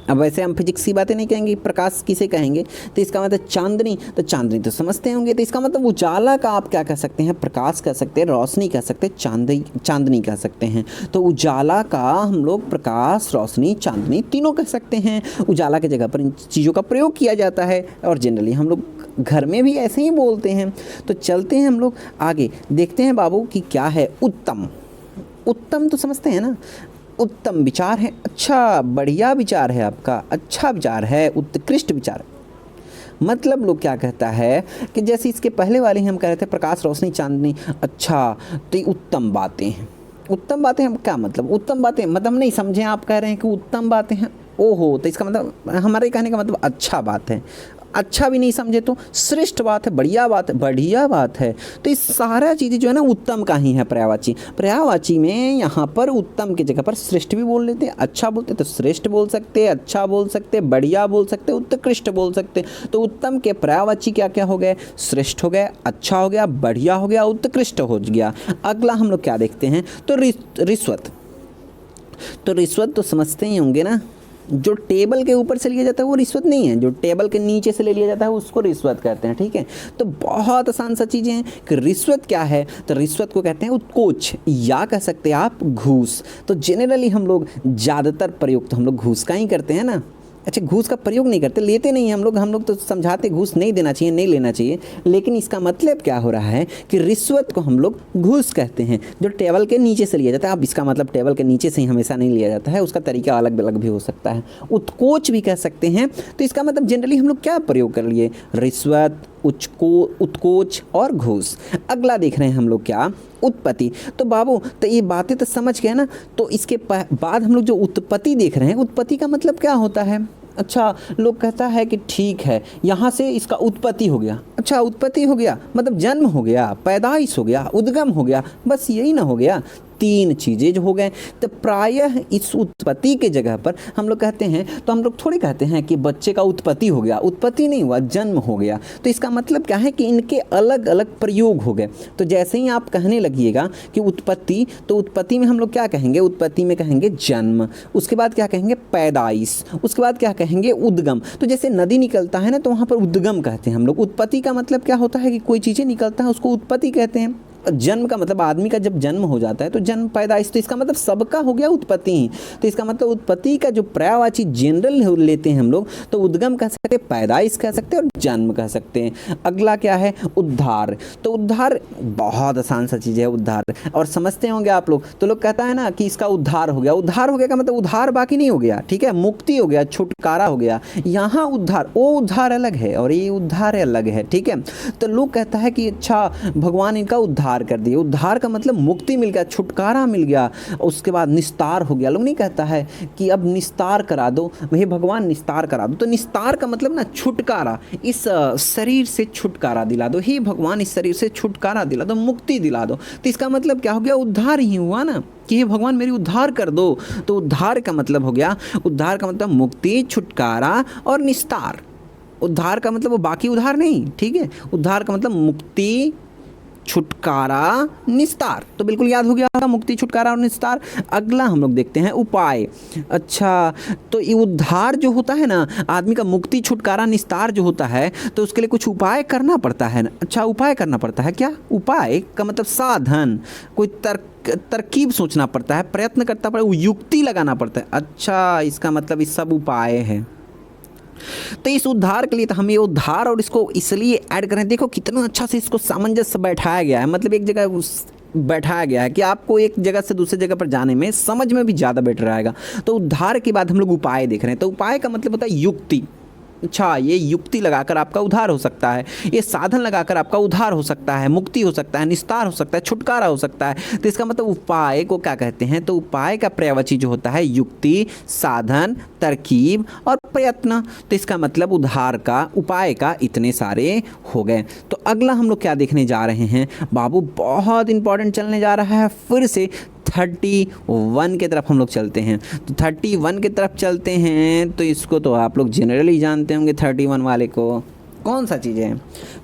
अब वैसे हम फिजिक्स की बातें नहीं कहेंगे, प्रकाश किसे कहेंगे? तो इसका मतलब चांदनी। तो चांदनी तो समझते होंगे। तो इसका मतलब उजाला का आप क्या कह सकते हैं? प्रकाश कह सकते हैं, रोशनी कह सकते हैं, चांदनी कह सकते हैं। तो उजाला का हम लोग प्रकाश, रोशनी, चांदनी तीनों कह सकते हैं। उजाला की जगह पर इन चीज़ों का प्रयोग किया जाता है और जनरली हम लोग घर में भी ऐसे ही बोलते हैं। तो चलते हैं हम लोग आगे, देखते हैं बाबू कि क्या है उत्तम। उत्तम तो समझते हैं ना, उत्तम विचार है, अच्छा बढ़िया विचार है आपका, अच्छा विचार है, उत्कृष्ट विचार है। मतलब लोग क्या कहता है कि जैसे इसके पहले वाले हम कह रहे थे प्रकाश, रोशनी, चांदनी, अच्छा तो ये उत्तम बातें हैं। उत्तम बातें हम क्या मतलब? उत्तम बातें मतलब नहीं समझे, आप कह रहे हैं कि उत्तम बातें हैं, ओहो, तो इसका मतलब हमारे कहने का मतलब अच्छा बात है। अच्छा भी नहीं समझे तो श्रेष्ठ बात है, बढ़िया बात है, बढ़िया बात है। तो इस सारा चीज़ें जो है ना उत्तम का ही है पर्यायवाची। पर्यायवाची में यहाँ पर उत्तम की जगह पर श्रेष्ठ भी बोल लेते हैं, अच्छा बोलते तो श्रेष्ठ बोल सकते, अच्छा बोल सकते, बढ़िया बोल सकते, उत्कृष्ट बोल सकते। तो उत्तम के पर्यायवाची क्या क्या हो गए? श्रेष्ठ हो गए, अच्छा हो गया, बढ़िया हो गया, उत्कृष्ट हो गया। अगला हम लोग क्या देखते हैं? तो रिश्वत। तो रिश्वत तो समझते ही होंगे ना, जो टेबल के ऊपर से लिया जाता है वो रिश्वत नहीं है, जो टेबल के नीचे से ले लिया जाता है उसको रिश्वत कहते हैं। ठीक है, तो बहुत आसान सा चीज़ें हैं कि रिश्वत क्या है। तो रिश्वत को कहते हैं उत्कोच, या कह सकते हैं आप घूस। तो जनरली हम लोग ज़्यादातर प्रयोग तो हम लोग घूस का ही करते हैं ना। अच्छा, घूस का प्रयोग नहीं करते, लेते नहीं हैं हम लोग तो समझाते घूस नहीं देना चाहिए, नहीं लेना चाहिए। लेकिन इसका मतलब क्या हो रहा है कि रिश्वत को हम लोग घूस कहते हैं, जो टेबल के नीचे से लिया जाता है। अब इसका मतलब टेबल के नीचे से ही हमेशा नहीं लिया जाता है, उसका तरीका अलग अलग भी हो सकता है। उत्कोच भी कह सकते हैं। तो इसका मतलब जनरली हम लोग क्या प्रयोग कर लिए? रिश्वत, उत्कोच और घूस। अगला देख रहे हैं हम लोग क्या? उत्पत्ति। तो बाबू तो ये बातें तो समझ गए ना। तो इसके बाद हम लोग जो उत्पत्ति देख रहे हैं, उत्पत्ति का मतलब क्या होता है? अच्छा, लोग कहता है कि ठीक है यहाँ से इसका उत्पत्ति हो गया। अच्छा, उत्पत्ति हो गया मतलब जन्म हो गया, पैदाइश हो गया, उद्गम हो गया, बस यही ना हो गया? तीन चीज़ें जो हो गए। तो प्रायः इस उत्पत्ति के जगह पर हम लोग कहते हैं, तो हम लोग थोड़ी कहते हैं कि बच्चे का उत्पत्ति हो गया। उत्पत्ति नहीं हुआ, जन्म हो गया। तो इसका मतलब क्या है कि इनके अलग अलग प्रयोग हो गए। तो जैसे ही आप कहने लगिएगा कि उत्पत्ति, तो उत्पत्ति में हम लोग क्या कहेंगे? उत्पत्ति में कहेंगे जन्म, उसके बाद क्या कहेंगे? पैदाइश, उसके बाद क्या कहेंगे? उद्गम। तो जैसे नदी निकलता है ना, तो वहाँ पर उद्गम कहते हैं हम लोग। उत्पत्ति का मतलब क्या होता है कि कोई चीज़ें निकलता है उसको उत्पत्ति कहते हैं। जन्म का मतलब आदमी का जब जन्म हो जाता है तो जन्म, पैदाइश, तो इसका मतलब सबका हो गया उत्पत्ति ही। तो इसका मतलब उत्पत्ति का जो पर्यायवाची जनरल लेते हैं हम लोग, तो उद्गम कह सकते हैं, पैदाइश कह सकते हैं और जन्म कह सकते हैं। अगला क्या है? उद्धार। तो उद्धार बहुत आसान सा चीज़ है, उद्धार और समझते होंगे आप लोग। तो लोग कहता है ना कि इसका उद्धार हो गया। उद्धार हो गया का मतलब उद्धार बाकी नहीं हो गया, ठीक है, मुक्ति हो गया, छुटकारा हो गया। यहाँ उद्धार, वो उद्धार अलग है और ये उद्धार अलग है, ठीक है। तो लोग कहता है कि अच्छा भगवान इनका उद्धार कर दिए। उद्धार का मतलब मुक्ति मिल गया, छुटकारा मिल गया, उसके बाद निस्तार हो गया। लोग नहीं कहता है कि अब निस्तार करा दो, वही भगवान निस्तार करा दो। तो निस्तार का मतलब ना छुटकारा, इस शरीर से छुटकारा दिला दो, हे भगवान इस शरीर से छुटकारा दिला दो, मुक्ति दिला दो। तो इसका मतलब क्या हो गया? उद्धार ही हुआ ना, कि हे भगवान मेरी उद्धार कर दो। तो उद्धार का मतलब हो गया, उद्धार का मतलब मुक्ति, छुटकारा और निस्तार। उद्धार का मतलब वो बाकी उद्धार नहीं, ठीक है। उद्धार का मतलब मुक्ति, छुटकारा, निस्तार। तो बिल्कुल याद हो गया होगा मुक्ति, छुटकारा और निस्तार। अगला हम लोग देखते हैं उपाय। अच्छा, तो ये उद्धार जो होता है ना, आदमी का मुक्ति, छुटकारा, निस्तार जो होता है, तो उसके लिए कुछ उपाय करना पड़ता है ना। अच्छा, उपाय करना पड़ता है। क्या उपाय का मतलब? साधन, कोई तरकीब सोचना पड़ता है, प्रयत्न करता पड़ता है, युक्ति लगाना पड़ता है। अच्छा, इसका मतलब ये सब उपाय है। तो इस उद्धार के लिए तो हम ये उद्धार और इसको इसलिए ऐड करें, देखो कितना अच्छा से इसको सामंजस्य बैठाया गया है। मतलब एक जगह बैठाया गया है कि आपको एक जगह से दूसरी जगह पर जाने में समझ में भी ज़्यादा बेटर आएगा। तो उद्धार के बाद हम लोग उपाय देख रहे हैं। तो उपाय का मतलब होता है युक्ति, अच्छा, ये युक्ति लगाकर आपका उद्धार हो सकता है, ये साधन लगाकर आपका उद्धार हो सकता है, मुक्ति हो सकता है, निस्तार हो सकता है, छुटकारा हो सकता है। तो इसका मतलब उपाय को क्या कहते हैं? तो उपाय का पर्यायवाची जो होता है युक्ति, साधन, तरकीब और प्रयत्न। तो इसका मतलब उद्धार का, उपाय का इतने सारे हो गए। तो अगला हम लोग क्या देखने जा रहे हैं बाबू? बहुत इंपॉर्टेंट चलने जा रहा है, फिर से 31 की तरफ हम लोग चलते हैं। तो 31 की तरफ चलते हैं, तो इसको तो आप लोग जनरली जानते होंगे 31 वाले को, कौन सा चीज़ है?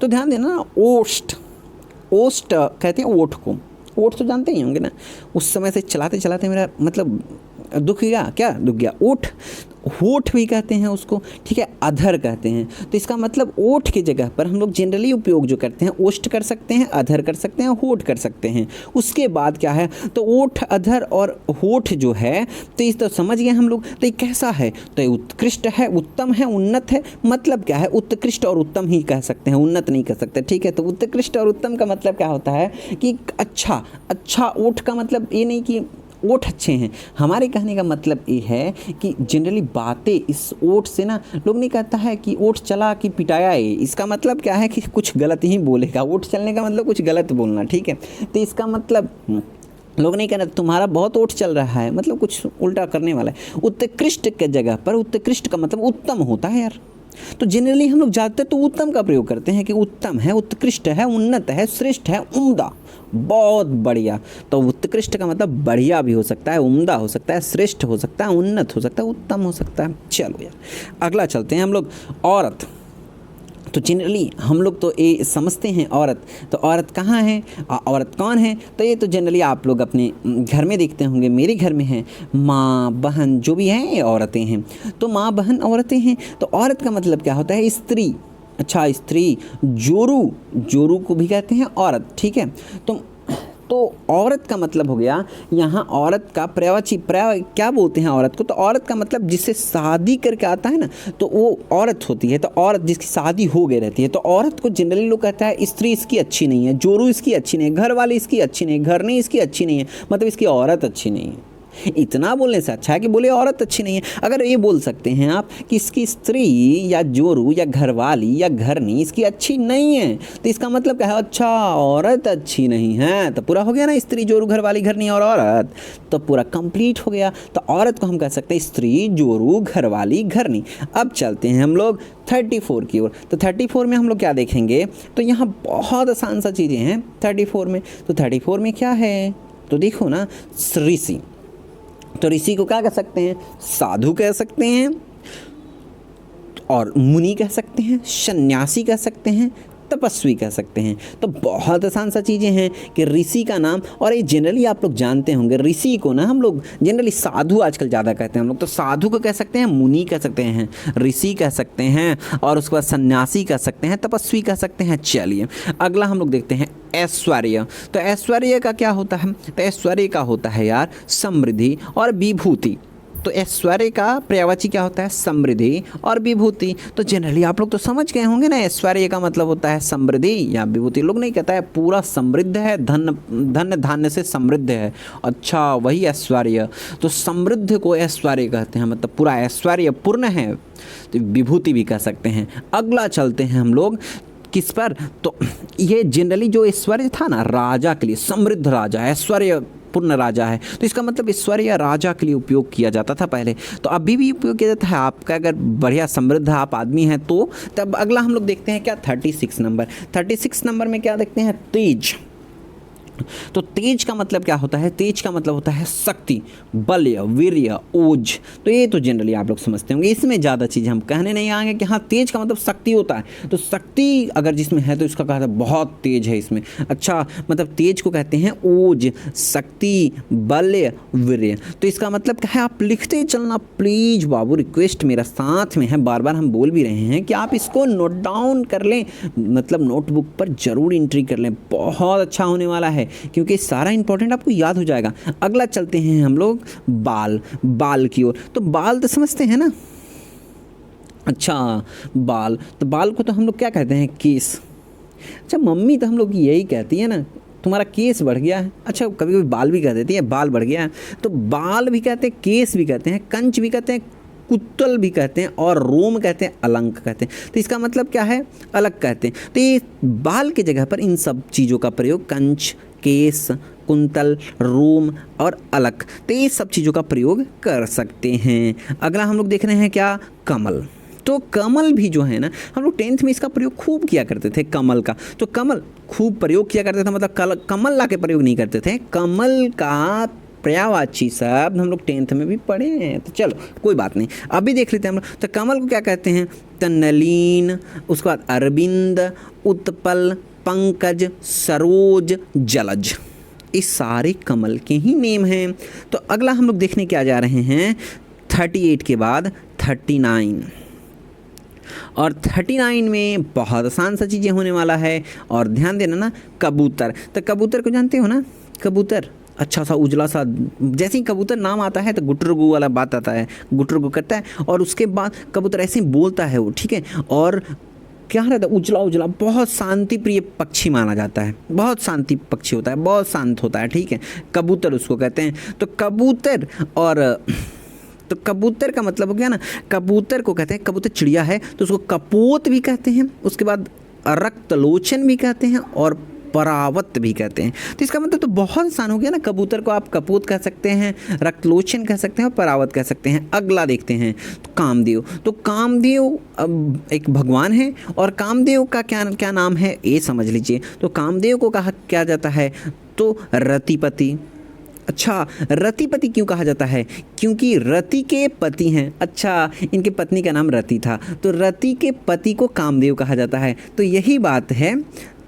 तो ध्यान देना ना, ओष्ठ, ओष्ठ कहते हैं ओठ को, ओठ तो जानते ही होंगे ना। उस समय से चलाते चलाते मेरा मतलब दुख गया, क्या दुख गया? ओठ, होठ भी कहते हैं उसको, ठीक है, अधर कहते हैं। तो इसका मतलब ओठ की जगह पर हम लोग जनरली उपयोग जो करते हैं, ओष्ठ कर सकते हैं, अधर कर सकते हैं, होठ कर सकते हैं। उसके बाद क्या है? तो ओठ, अधर और होठ जो है, तो इस तो समझ गए हम लोग। तो ये कैसा है? तो ये उत्कृष्ट है, उत्तम है, उन्नत है। मतलब क्या है? उत्कृष्ट और उत्तम ही कह सकते हैं, उन्नत नहीं कह सकते, ठीक है। तो उत्कृष्ट और उत्तम का मतलब क्या होता है कि अच्छा, अच्छा ओठ का मतलब ये नहीं कि ओठ अच्छे हैं। हमारे कहने का मतलब ये है कि जनरली बातें इस ओठ से ना, लोग नहीं कहता है कि ओठ चला कि पिटाया है। इसका मतलब क्या है कि कुछ गलत ही बोलेगा। ओठ चलने का मतलब कुछ गलत बोलना, ठीक है। तो इसका मतलब लोग नहीं कहना तुम्हारा बहुत ओठ चल रहा है, मतलब कुछ उल्टा करने वाला है। उत्कृष्ट के जगह पर उत्कृष्ट का मतलब उत्तम होता है यार। तो जनरली हम लोग ज़्यादातर तो उत्तम का प्रयोग करते हैं कि उत्तम है, उत्कृष्ट है, उन्नत है, श्रेष्ठ है, उम्दा, बहुत बढ़िया। तो उत्कृष्ट का मतलब बढ़िया भी हो सकता है, उम्दा हो सकता है, श्रेष्ठ हो सकता है, उन्नत हो सकता है, उत्तम हो सकता है। चलो यार अगला चलते हैं हम लोग। औरत, तो जनरली हम लोग तो ये समझते हैं औरत, तो औरत कहाँ है, औरत कौन है? तो ये तो जनरली आप लोग अपने घर में देखते होंगे, मेरे घर में है, माँ बहन जो भी हैं ये औरतें हैं। तो माँ बहन औरतें हैं। तो औरत का मतलब क्या होता है? स्त्री। अच्छा, स्त्री, जोरू, जोरू को भी कहते हैं औरत, ठीक है। तो औरत का मतलब हो गया यहाँ औरत का पर्यायवाची, पर्याय क्या बोलते हैं औरत को? तो औरत का मतलब जिससे शादी करके आता है ना, तो वो औरत होती है। तो औरत जिसकी शादी हो गई रहती है, तो औरत को जनरली लोग कहता है स्त्री इसकी अच्छी नहीं है, जोरू इसकी अच्छी नहीं है, घर वाली इसकी अच्छी नहीं है, घर नहीं इसकी अच्छी नहीं है, मतलब इसकी औरत अच्छी नहीं है। इतना बोलने से अच्छा है कि बोले औरत अच्छी नहीं है। अगर ये बोल सकते हैं आप कि इसकी स्त्री या जोरू या घरवाली या घरनी इसकी अच्छी नहीं है, तो इसका मतलब क्या है? अच्छा, औरत अच्छी नहीं है। तो पूरा हो गया ना, स्त्री, जोरू, घरवाली, घरनी और औरत, तो पूरा कंप्लीट हो गया। तो औरत को हम कह सकते हैं स्त्री, जोरू, घरवाली, घरनी। अब चलते हैं हम लोग 34 की ओर। तो 34 में हम लोग क्या देखेंगे? तो यहाँ बहुत आसान सा चीज़ें हैं 34 में। तो 34 में क्या है? तो देखो ना, ऋषि। तो ऋषि को क्या कह सकते हैं? साधु कह सकते हैं, और मुनि कह सकते हैं, सन्यासी कह सकते हैं, तपस्वी कह सकते हैं। तो बहुत आसान सा चीज़ें हैं कि ऋषि का नाम, और ये जनरली आप लोग जानते होंगे, ऋषि को ना हम लोग जनरली साधु आजकल ज़्यादा कहते हैं हम लोग। तो साधु को कह सकते हैं, मुनि कह सकते हैं, ऋषि कह सकते हैं, और उसके बाद सन्यासी कह सकते हैं, तपस्वी कह सकते हैं। चलिए अगला हम लोग देखते हैं ऐश्वर्य। तो ऐश्वर्य का क्या होता है? तो ऐश्वर्य का होता है यार समृद्धि और विभूति। तो ऐश्वर्य का पर्यायवाची क्या होता है? समृद्धि और विभूति। तो जनरली आप लोग तो समझ गए होंगे ना, ऐश्वर्य का मतलब होता है समृद्धि या विभूति। लोग नहीं कहता है पूरा समृद्ध है, धन धान्य से समृद्ध है, अच्छा वही ऐश्वर्य। तो समृद्ध को ऐश्वर्य कहते हैं, मतलब पूरा ऐश्वर्य पूर्ण है। तो विभूति भी कह सकते हैं। अगला चलते हैं हम लोग किस पर? तो ये जनरली जो ऐश्वर्य था ना, राजा के लिए, समृद्ध राजा, ऐश्वर्य पूर्ण राजा है, तो इसका मतलब ऐश्वर्य राजा के लिए उपयोग किया जाता था पहले, तो अभी भी उपयोग किया जाता है। आपका अगर बढ़िया समृद्ध आप आदमी हैं तो तब अगला हम लोग देखते हैं क्या? 36 नंबर। 36 नंबर में क्या देखते हैं? तेज। तो तेज का मतलब क्या होता है? तेज का मतलब होता है शक्ति, बल्य, वीर्य, ओज। तो ये तो जनरली आप लोग समझते होंगे, इसमें ज़्यादा चीज़ हम कहने नहीं आएंगे कि हाँ तेज का मतलब शक्ति होता है। तो शक्ति अगर जिसमें है तो इसका कहता है बहुत तेज है इसमें। अच्छा, मतलब तेज को कहते हैं ओज, शक्ति, बल्य, वीर्य। तो इसका मतलब क्या है? आप लिखते चलना प्लीज बाबू, रिक्वेस्ट मेरा साथ में है, बार बार हम बोल भी रहे हैं कि आप इसको नोट डाउन कर लें, मतलब नोटबुक पर जरूर एंट्री कर लें, बहुत अच्छा होने वाला है क्योंकि सारा इंपॉर्टेंट आपको याद हो जाएगा। अगला चलते हैं हम लोग बाल, बाल की ओर। तो बाल तो समझते हैं ना, अच्छा बाल, तो बाल को तो हम लोग क्या कहते हैं? केस। अच्छा, मम्मी तो हम लोग यही कहती है ना, तुम्हारा केस बढ़ गया है। अच्छा, कभी कभी बाल भी कह देती है, बाल बढ़ गया है। तो बाल भी कहते हैं, केस भी कहते हैं, कंच भी कहते हैं, कुत्तल भी कहते हैं और रोम कहते हैं, अलंक कहते हैं। तो इसका मतलब क्या है, अलग कहते हैं। तो ये बाल की जगह पर इन सब चीज़ों का प्रयोग कंच, केस, कुंतल, रोम और अलक, तो ये सब चीज़ों का प्रयोग कर सकते हैं। अगला हम लोग देख रहे हैं क्या, कमल। तो कमल भी जो है ना, हम लोग 10th में इसका प्रयोग खूब किया करते थे, कमल का। तो कमल खूब प्रयोग किया करते थे, मतलब कमल ला के प्रयोग नहीं करते थे। कमल का पर्यायवाची शब्द हम लोग 10th में भी पढ़े हैं। तो चलो कोई बात नहीं, अभी देख लेते हैं हम लोग। तो कमल को क्या कहते हैं, तो नलीन, उसके बाद अरविंद, उत्पल, पंकज, सरोज, जलज, इस सारे कमल के ही नेम हैं। तो अगला हम लोग देखने क्या जा रहे हैं, 38 के बाद 39, और 39 में बहुत आसान सा चीज़ें होने वाला है। और ध्यान देना ना, कबूतर। तो कबूतर को जानते हो ना, कबूतर अच्छा सा उजला सा, जैसे ही कबूतर नाम आता है तो गुटरगु वाला बात आता है, गुटरगु करता है, और उसके बाद कबूतर ऐसे ही बोलता है वो, ठीक है। और क्या रहता है, उजला उजला, बहुत शांति प्रिय पक्षी माना जाता है, बहुत शांति पक्षी होता है, बहुत शांत होता है, ठीक है। कबूतर उसको कहते हैं। तो कबूतर, और तो कबूतर का मतलब हो गया ना, कबूतर को कहते हैं, कबूतर चिड़िया है तो उसको कपोत भी कहते हैं, उसके बाद रक्तलोचन भी कहते हैं और परावत भी कहते हैं। तो इसका मतलब तो बहुत आसान हो गया ना, कबूतर को आप कपोत कह सकते हैं, रक्तलोचन कह सकते हैं और परावत कह सकते हैं। अगला देखते हैं, तो कामदेव। तो कामदेव अब एक भगवान है, और कामदेव का क्या क्या नाम है ये समझ लीजिए। तो कामदेव को कहा क्या जाता है, तो रतिपति। अच्छा, रतिपति क्यों कहा जाता है, क्योंकि रति के पति हैं। अच्छा, इनके पत्नी का नाम रति था, तो रति के पति को कामदेव कहा जाता है। तो यही बात है।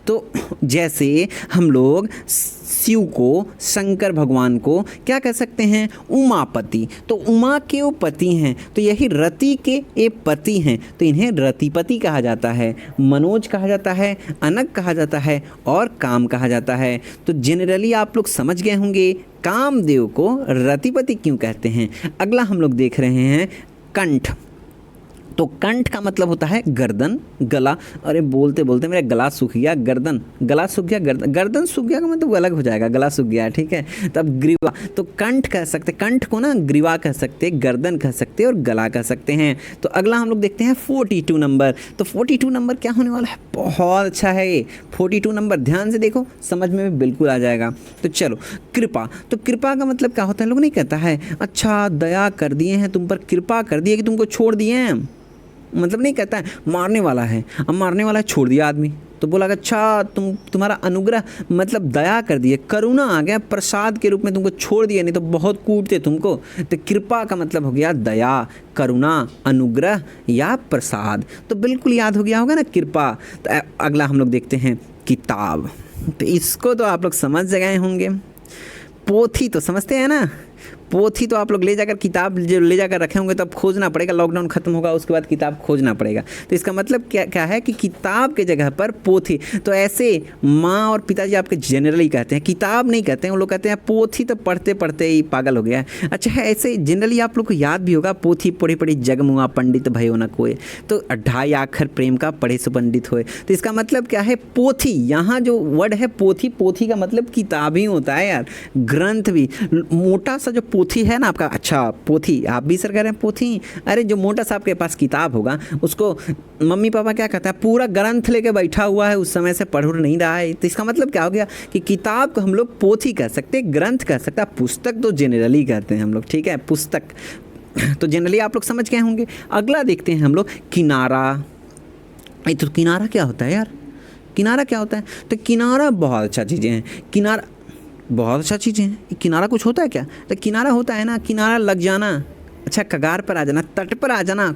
तो जैसे हम लोग शिव को, शंकर भगवान को क्या कह सकते हैं, उमापति। तो उमा के वो पति हैं, तो यही रति के ये पति हैं, तो इन्हें रतिपति कहा जाता है, मनोज कहा जाता है, अनक कहा जाता है और काम कहा जाता है। तो जनरली आप लोग समझ गए होंगे कामदेव को रतिपति क्यों कहते हैं। अगला हम लोग देख रहे हैं कंठ। तो कंठ का मतलब होता है गर्दन, गला। अरे बोलते बोलते मेरा गला सूख गया, गर्दन, गला सूख गया, गर्दन, गर्दन सूख गया का मतलब अलग हो जाएगा, गला सूख गया, ठीक है। तब ग्रीवा, तो कंठ कह सकते, कंठ को ना ग्रीवा कह सकते, गर्दन कह सकते और गला कह सकते हैं। तो अगला हम लोग देखते हैं 42 नंबर। तो 42 नंबर क्या होने वाला है, बहुत अच्छा है ये 42 नंबर, ध्यान से देखो, समझ में भी बिल्कुल आ जाएगा। तो चलो, कृपा। तो कृपा का मतलब क्या होता है, लोग नहीं कहता है, अच्छा दया कर दिए हैं तुम पर, कृपा कर दिए कि तुमको छोड़ दिए हैं, मतलब नहीं कहता है मारने वाला है, अब मारने वाला है, छोड़ दिया आदमी, तो बोला अच्छा तुम्हारा अनुग्रह मतलब दया कर दिए, करुणा आ गया, प्रसाद के रूप में तुमको छोड़ दिया, नहीं तो बहुत कूटते तुमको। तो कृपा का मतलब हो गया दया, करुणा, अनुग्रह या प्रसाद। तो बिल्कुल याद हो गया होगा ना कृपा। तो अगला हम लोग देखते हैं किताब। तो इसको तो आप लोग समझ गए होंगे। पोथी तो समझते हैं ना, पोथी तो आप लोग ले जाकर, किताब जो ले जाकर रखे होंगे तो अब खोजना पड़ेगा, लॉकडाउन खत्म होगा उसके बाद किताब खोजना पड़ेगा। तो इसका मतलब क्या क्या है कि किताब के जगह पर पोथी। तो ऐसे माँ और पिताजी आपके जनरली कहते हैं, किताब नहीं कहते हैं, वो लोग कहते हैं पोथी, तो पढ़ते पढ़ते ही पागल हो गया है। अच्छा है, ऐसे जनरली आप लोग को याद भी होगा, पोथी पढ़ी पढ़ी जगमुआ पंडित भयो न कोय, तो 2.5 आखर प्रेम का पढ़े सो पंडित होए। तो इसका मतलब क्या है, पोथी। यहाँ जो वर्ड है पोथी, पोथी का मतलब किताब ही होता है यार, ग्रंथ भी। मोटा सा जो पोथी है ना आपका, अच्छा पोथी आप भी सर कह रहे हैं पोथी, अरे जो मोटा सा आपके पास किताब होगा उसको मम्मी पापा क्या कहता है, पूरा ग्रंथ लेके बैठा हुआ है, उस समय से पढ़ नहीं रहा है। तो इसका मतलब क्या हो गया कि किताब को हम लोग पोथी कह सकते हैं, ग्रंथ कह सकते हैं, पुस्तक तो जनरली कहते हैं हम लोग, ठीक है, पुस्तक तो जनरली आप लोग समझ गए होंगे। अगला देखते हैं हम लोग किनारा। तो किनारा क्या होता है यार, किनारा क्या होता है, तो किनारा बहुत अच्छा चीज़ें हैं, किनारा बहुत अच्छा चीज़ें हैं। किनारा कुछ होता है क्या, तो किनारा होता है ना, किनारा लग जाना, अच्छा कगार पर आ जाना, तट पर आ जाना,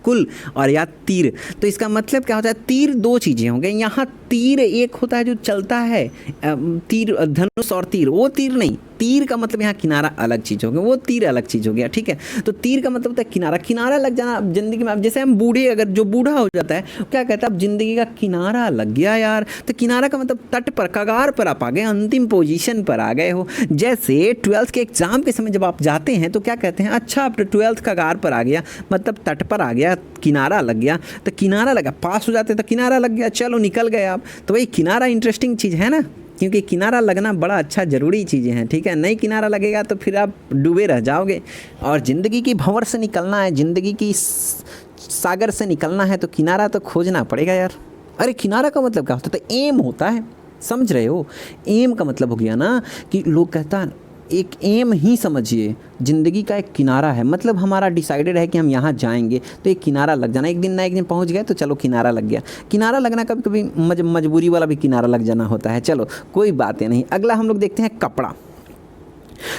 कुल, और या तीर। तो इसका मतलब क्या होता है, तीर दो चीज़ें होंगे यहाँ। तीर एक होता है जो चलता है, तीर धनुष और तीर, वो तीर नहीं, तीर का मतलब यहाँ किनारा अलग चीज़ हो गया, वो तीर अलग चीज़ हो गया, ठीक है। तो तीर का मतलब होता है किनारा, किनारा लग जाना जिंदगी में। अब जैसे हम बूढ़े, अगर जो बूढ़ा हो जाता है क्या कहता है, अब जिंदगी का किनारा लग गया यार। तो किनारा का मतलब तट पर, कगार पर आप आ गए, अंतिम पोजीशन पर आ गए हो। जैसे 12th के एग्जाम के समय जब आप जाते हैं तो क्या कहते हैं, अच्छा अब 12th कगार पर आ गया, मतलब तट पर आ गया, किनारा लग गया। तो किनारा लगा, पास हो जाते तो किनारा लग गया, चलो निकल गए आप। तो भाई किनारा इंटरेस्टिंग चीज़ है ना, क्योंकि किनारा लगना बड़ा अच्छा ज़रूरी चीज़ें हैं, ठीक है। नहीं किनारा लगेगा तो फिर आप डूबे रह जाओगे। और ज़िंदगी की भंवर से निकलना है, ज़िंदगी की सागर से निकलना है तो किनारा तो खोजना पड़ेगा यार। अरे किनारा का मतलब क्या होता है? तो एम होता है, समझ रहे हो? एम का मतलब हो गया ना कि लोग कहता है एक एम ही समझिए, ज़िंदगी का एक किनारा है, मतलब हमारा डिसाइडेड है कि हम यहाँ जाएंगे तो एक किनारा लग जाना, एक दिन ना एक दिन पहुँच गए तो चलो किनारा लग गया। किनारा लगना कभी कभी मजबूरी वाला भी किनारा लग जाना होता है। चलो कोई बातें नहीं। अगला हम लोग देखते हैं कपड़ा।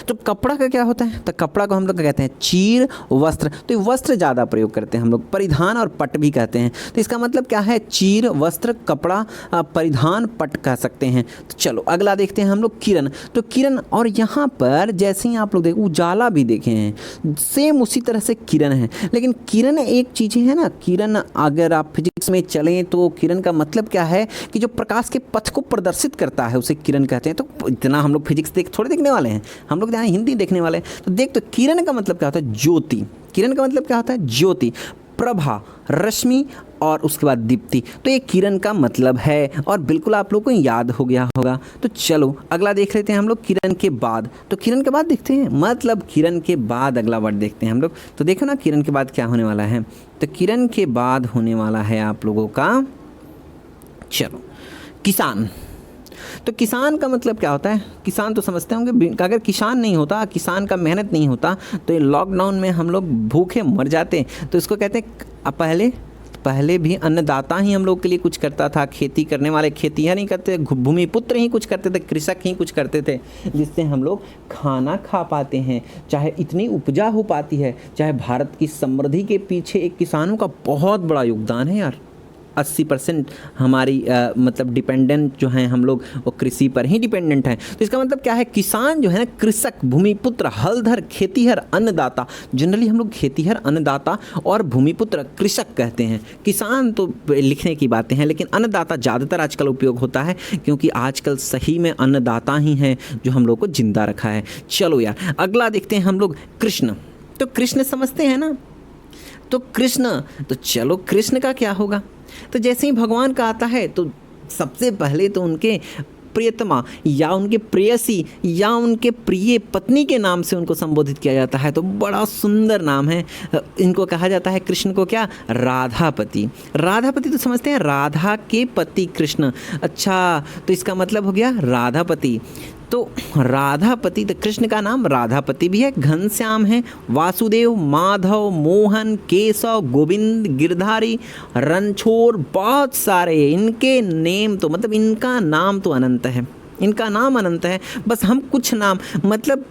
तो कपड़ा का क्या होता है? तो कपड़ा को हम लोग कहते हैं चीर वस्त्र। तो ये वस्त्र ज़्यादा प्रयोग करते हैं हम लोग, परिधान और पट भी कहते हैं। तो इसका मतलब क्या है? चीर वस्त्र, कपड़ा, परिधान, पट कह सकते हैं। तो चलो अगला देखते हैं हम लोग किरण। तो किरण, और यहाँ पर जैसे ही आप लोग देख उजाला भी देखे हैं, सेम उसी तरह से किरण है। लेकिन किरण एक चीज़ है ना, किरण अगर आप फिजिक्स में चलें तो किरण का मतलब क्या है कि जो प्रकाश के पथ को प्रदर्शित करता है उसे किरण कहते हैं। तो इतना हम लोग फिजिक्स थोड़े देखने वाले हैं, हम लोग यहाँ हिंदी देखने वाले हैं। तो देख, तो किरण का मतलब क्या होता है? ज्योति। किरण का मतलब क्या होता है? ज्योति, प्रभा, रश्मि और उसके बाद दीप्ति। तो ये किरण का मतलब है और बिल्कुल आप लोगों को याद हो गया होगा। तो चलो अगला देख लेते हैं हम लोग किरण के बाद। तो किरण के बाद देखते हैं, मतलब किरण के बाद अगला वर्ड देखते हैं हम लोग। तो देखो ना किरण के बाद क्या होने वाला है। तो किरण के बाद होने वाला है आप लोगों का, चलो, किसान। तो किसान का मतलब क्या होता है? किसान तो समझते होंगे, अगर किसान नहीं होता, किसान का मेहनत नहीं होता तो ये लॉकडाउन में हम लोग भूखे मर जाते। तो इसको कहते हैं पहले भी अन्नदाता ही हम लोग के लिए कुछ करता था। खेती करने वाले खेतियाँ नहीं करते, भूमिपुत्र ही कुछ करते थे, कृषक ही कुछ करते थे, जिससे हम लोग खाना खा पाते हैं, चाहे इतनी उपजा हो पाती है। चाहे भारत की समृद्धि के पीछे एक किसानों का बहुत बड़ा योगदान है यार। 80% हमारी मतलब डिपेंडेंट जो हैं हम लोग, वो कृषि पर ही डिपेंडेंट हैं। तो इसका मतलब क्या है? किसान जो है ना, कृषक, भूमिपुत्र, हलधर, खेतीहर, अन्नदाता। जनरली हम लोग खेतीहर, अन्नदाता और भूमिपुत्र, कृषक कहते हैं। किसान तो लिखने की बातें हैं, लेकिन अन्नदाता ज़्यादातर आजकल उपयोग होता है, क्योंकि आजकल सही में अन्नदाता ही हैं जो हम लोग को जिंदा रखा है। चलो यार अगला देखते हैं हम लोग कृष्ण। तो कृष्ण समझते हैं ना, तो कृष्ण, तो चलो कृष्ण का क्या होगा? तो जैसे ही भगवान का आता है तो सबसे पहले तो उनके प्रियतमा या उनके प्रेयसी या उनके प्रिय पत्नी के नाम से उनको संबोधित किया जाता है। तो बड़ा सुंदर नाम है। इनको कहा जाता है कृष्ण को क्या? राधापति। राधापति तो समझते हैं, राधा के पति कृष्ण। अच्छा, तो इसका मतलब हो गया राधापति। तो राधापति, तो कृष्ण का नाम राधापति भी है, घनश्याम है, वासुदेव, माधव, मोहन, केशव, गोविंद, गिरधारी, रणछोड़, बहुत सारे इनके नेम। तो मतलब इनका नाम तो अनंत है, इनका नाम अनंत है। बस हम कुछ नाम, मतलब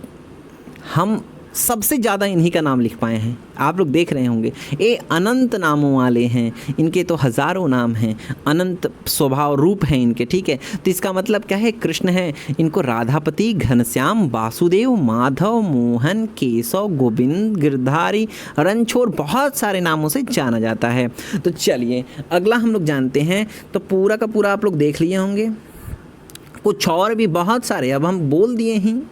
हम सबसे ज़्यादा इन्हीं का नाम लिख पाए हैं। आप लोग देख रहे होंगे ये अनंत नामों वाले हैं, इनके तो हज़ारों नाम हैं, अनंत स्वभाव रूप हैं इनके, ठीक है। तो इसका मतलब क्या है? कृष्ण है, इनको राधापति, घनश्याम, वासुदेव, माधव, मोहन, केशव, गोविंद, गिरधारी, रणछोड़, बहुत सारे नामों से जाना जाता है। तो चलिए अगला हम लोग जानते हैं। तो पूरा का पूरा आप लोग देख लिए होंगे, कुछ और भी बहुत सारे अब हम बोल दिए हैं।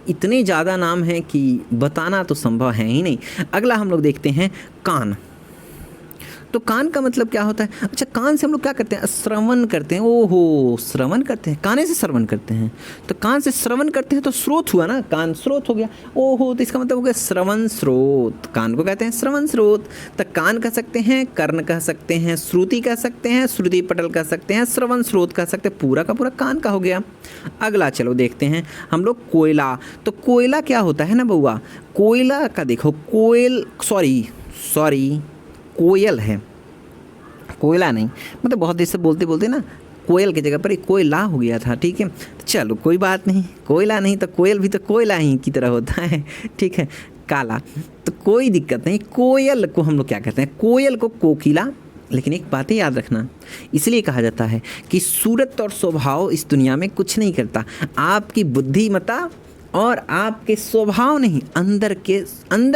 इतने ज़्यादा नाम हैं कि बताना तो संभव है ही नहीं। अगला हम लोग देखते हैं कान। तो कान का मतलब क्या होता है? अच्छा, कान से हम लोग क्या करते हैं? श्रवण करते हैं। ओहो, श्रवण करते हैं, काने से श्रवण करते हैं। तो कान से श्रवण करते हैं तो स्रोत हुआ ना, कान स्रोत हो गया। ओहो, तो इसका मतलब हो गया श्रवण स्रोत। कान को कहते हैं श्रवण स्रोत। तो कान कह सकते हैं, कर्ण कह सकते हैं, श्रुति कह सकते हैं, श्रुति पटल कह सकते हैं, श्रवण स्रोत कह सकते हैं। पूरा का पूरा कान का हो गया। अगला चलो देखते हैं हम लोग कोयला। तो कोयला क्या होता है ना बउआ? कोयला का देखो, कोयल है, कोयला नहीं। मतलब बहुत देर से बोलते बोलते ना कोयल की जगह पर कोयला हो गया था, ठीक है। चलो कोई बात नहीं, कोयला नहीं तो कोयल भी तो कोयला ही की तरह होता है, ठीक है, काला। तो कोई दिक्कत नहीं। कोयल को हम लोग क्या कहते हैं? कोयल को कोकिला। लेकिन एक बात याद रखना, इसलिए कहा जाता है कि सूरत और स्वभाव इस दुनिया में कुछ नहीं करता। आपकी बुद्धिमत्ता और आपके स्वभाव नहीं, अंदर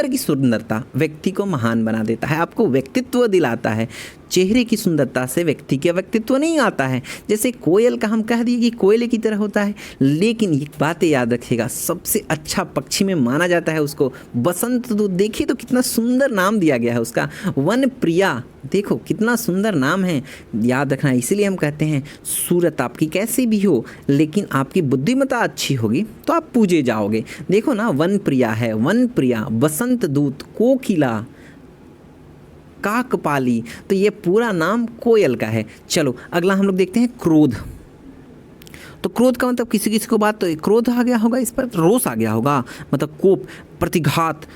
की सुंदरता व्यक्ति को महान बना देता है, आपको व्यक्तित्व दिलाता है। चेहरे की सुंदरता से व्यक्ति का व्यक्तित्व नहीं आता है। जैसे कोयल का हम कह दिए कि कोयले की तरह होता है, लेकिन एक बातें याद रखिएगा, सबसे अच्छा पक्षी में माना जाता है उसको बसंत दूत। देखिए तो कितना सुंदर नाम दिया गया है उसका, वन प्रिया। देखो कितना सुंदर नाम है, याद रखना। इसीलिए हम कहते हैं सूरत आपकी कैसी भी हो, लेकिन आपकी बुद्धिमत्ता अच्छी होगी तो आप पूजे जाओगे। देखो ना, वन प्रिया है, वन प्रिया, बसंत दूत, कोकिला, काकपाली, तो ये पूरा नाम कोयल का है। चलो अगला हम लोग देखते हैं क्रोध। तो क्रोध का मतलब किसी किसी को बात तो क्रोध आ गया होगा, इस पर रोष आ गया होगा, मतलब कोप, प्रतिघात,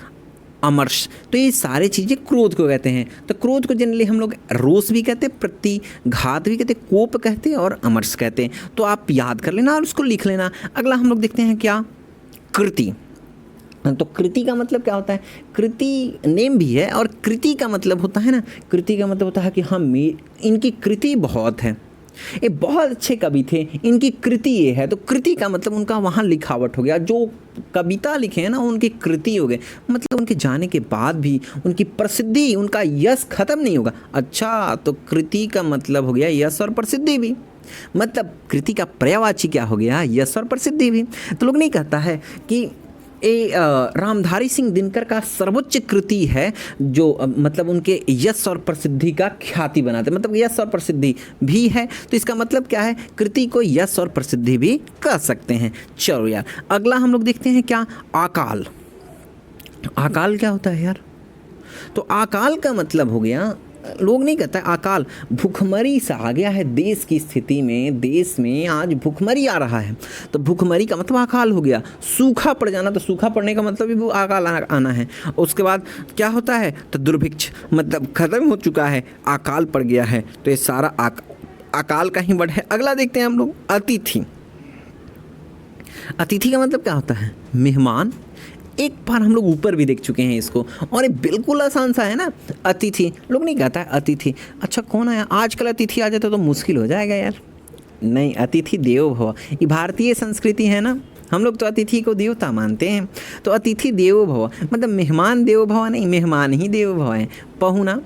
अमर्ष, तो ये सारी चीज़ें क्रोध को कहते हैं। तो क्रोध को जनरली हम लोग रोष भी कहते हैं, प्रतिघात भी कहते हैं, कोप कहते हैं और अमर्ष कहते हैं। तो आप याद कर लेना और उसको लिख लेना। अगला हम लोग देखते हैं क्या, कृति। तो कृति का मतलब क्या होता है, कृति नेम भी है और कृति का मतलब होता है ना, कृति का मतलब होता है कि हम इनकी कृति बहुत है, ये बहुत अच्छे कवि थे, इनकी कृति ये है। तो कृति का मतलब उनका वहाँ लिखावट हो गया, जो कविता लिखे हैं ना उनकी कृति हो गए, मतलब उनके जाने के बाद भी उनकी प्रसिद्धि, उनका यश खत्म नहीं होगा। अच्छा, तो कृति का मतलब हो गया यश और प्रसिद्धि भी, मतलब कृति का पर्यायवाची क्या हो गया, यश और प्रसिद्धि भी। तो लोग नहीं कहता है कि ये रामधारी सिंह दिनकर का सर्वोच्च कृति है, जो मतलब उनके यश और प्रसिद्धि का ख्याति बनाते, मतलब यश और प्रसिद्धि भी है। तो इसका मतलब क्या है, कृति को यश और प्रसिद्धि भी कह सकते हैं। चलो यार, अगला हम लोग देखते हैं क्या, आकाल। आकाल क्या होता है यार, तो आकाल का मतलब हो गया, लोग नहीं कहता है अकाल, भूखमरी सा आ गया है देश की स्थिति में, देश में आज भूखमरी आ रहा है, तो भूखमरी का मतलब अकाल हो गया। सूखा पड़ जाना, तो सूखा पड़ने का मतलब भी वो अकाल आना है। उसके बाद क्या होता है, तो दुर्भिक्ष, मतलब खत्म हो चुका है, अकाल पड़ गया है, तो ये सारा अकाल का ही वर्ड है। अगला देखते हैं हम लोग, अतिथि। अतिथि का मतलब क्या होता है, मेहमान। एक बार हम लोग ऊपर भी देख चुके हैं इसको, और ये बिल्कुल आसान सा है ना, अतिथि। लोग नहीं कहता है अतिथि, अच्छा कौन आया, आजकल अतिथि आ जाता तो मुश्किल हो जाएगा यार। नहीं, अतिथि देवो भव, ये भारतीय संस्कृति है ना, हम लोग तो अतिथि को देवता मानते हैं। तो अतिथि देवो भव मतलब मेहमान देवो भव नहीं, मेहमान ही देवो भव है। पहुना,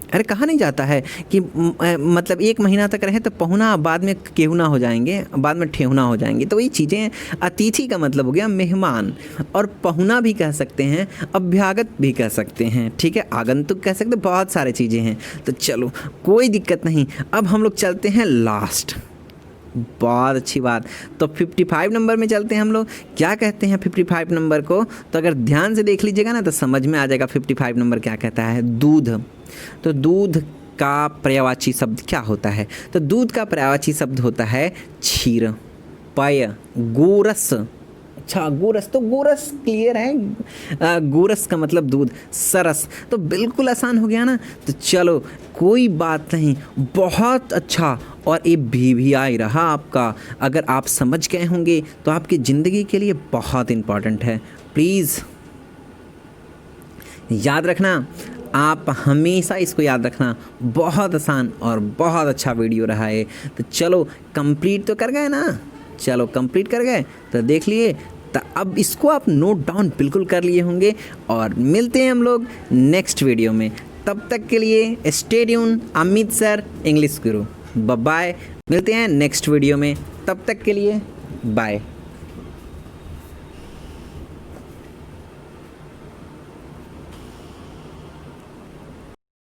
अरे कहा नहीं जाता है कि मतलब 1 महीना तक रहे तो पहुना, बाद में केहुना हो जाएंगे, बाद में ठेहुना हो जाएंगे। तो वही चीज़ें हैं। अतिथि का मतलब हो गया मेहमान, और पहुना भी कह सकते हैं, अभ्यागत भी कह सकते हैं, ठीक है, आगंतुक कह सकते हैं, बहुत सारे चीज़ें हैं। तो चलो कोई दिक्कत नहीं। अब हम लोग चलते हैं लास्ट, बहुत अच्छी बात। तो 55 नंबर में चलते हैं हम लोग। क्या कहते हैं 55 नंबर को, तो अगर ध्यान से देख लीजिएगा ना तो समझ में आ जाएगा 55 नंबर क्या कहता है, दूध। तो दूध का पर्यायवाची शब्द क्या होता है, तो दूध का पर्यायवाची शब्द होता है क्षीर, पय, गोरस। अच्छा गोरस, तो गोरस क्लियर है, गोरस का मतलब दूध, सरस, तो बिल्कुल आसान हो गया ना। तो चलो कोई बात नहीं, बहुत अच्छा। और ये भी आई रहा आपका, अगर आप समझ गए होंगे तो आपकी ज़िंदगी के लिए बहुत इम्पॉर्टेंट है। प्लीज़ याद रखना, आप हमेशा इसको याद रखना, बहुत आसान और बहुत अच्छा वीडियो रहा है। तो चलो कंप्लीट तो कर गए ना, चलो कंप्लीट कर गए तो देख लिए, तो अब इसको आप नोट डाउन बिल्कुल कर लिए होंगे। और मिलते हैं हम लोग नेक्स्ट वीडियो में, तब तक के लिए stay tune, Amit sir English गुरु, बाय। मिलते हैं नेक्स्ट वीडियो में, तब तक के लिए बाय।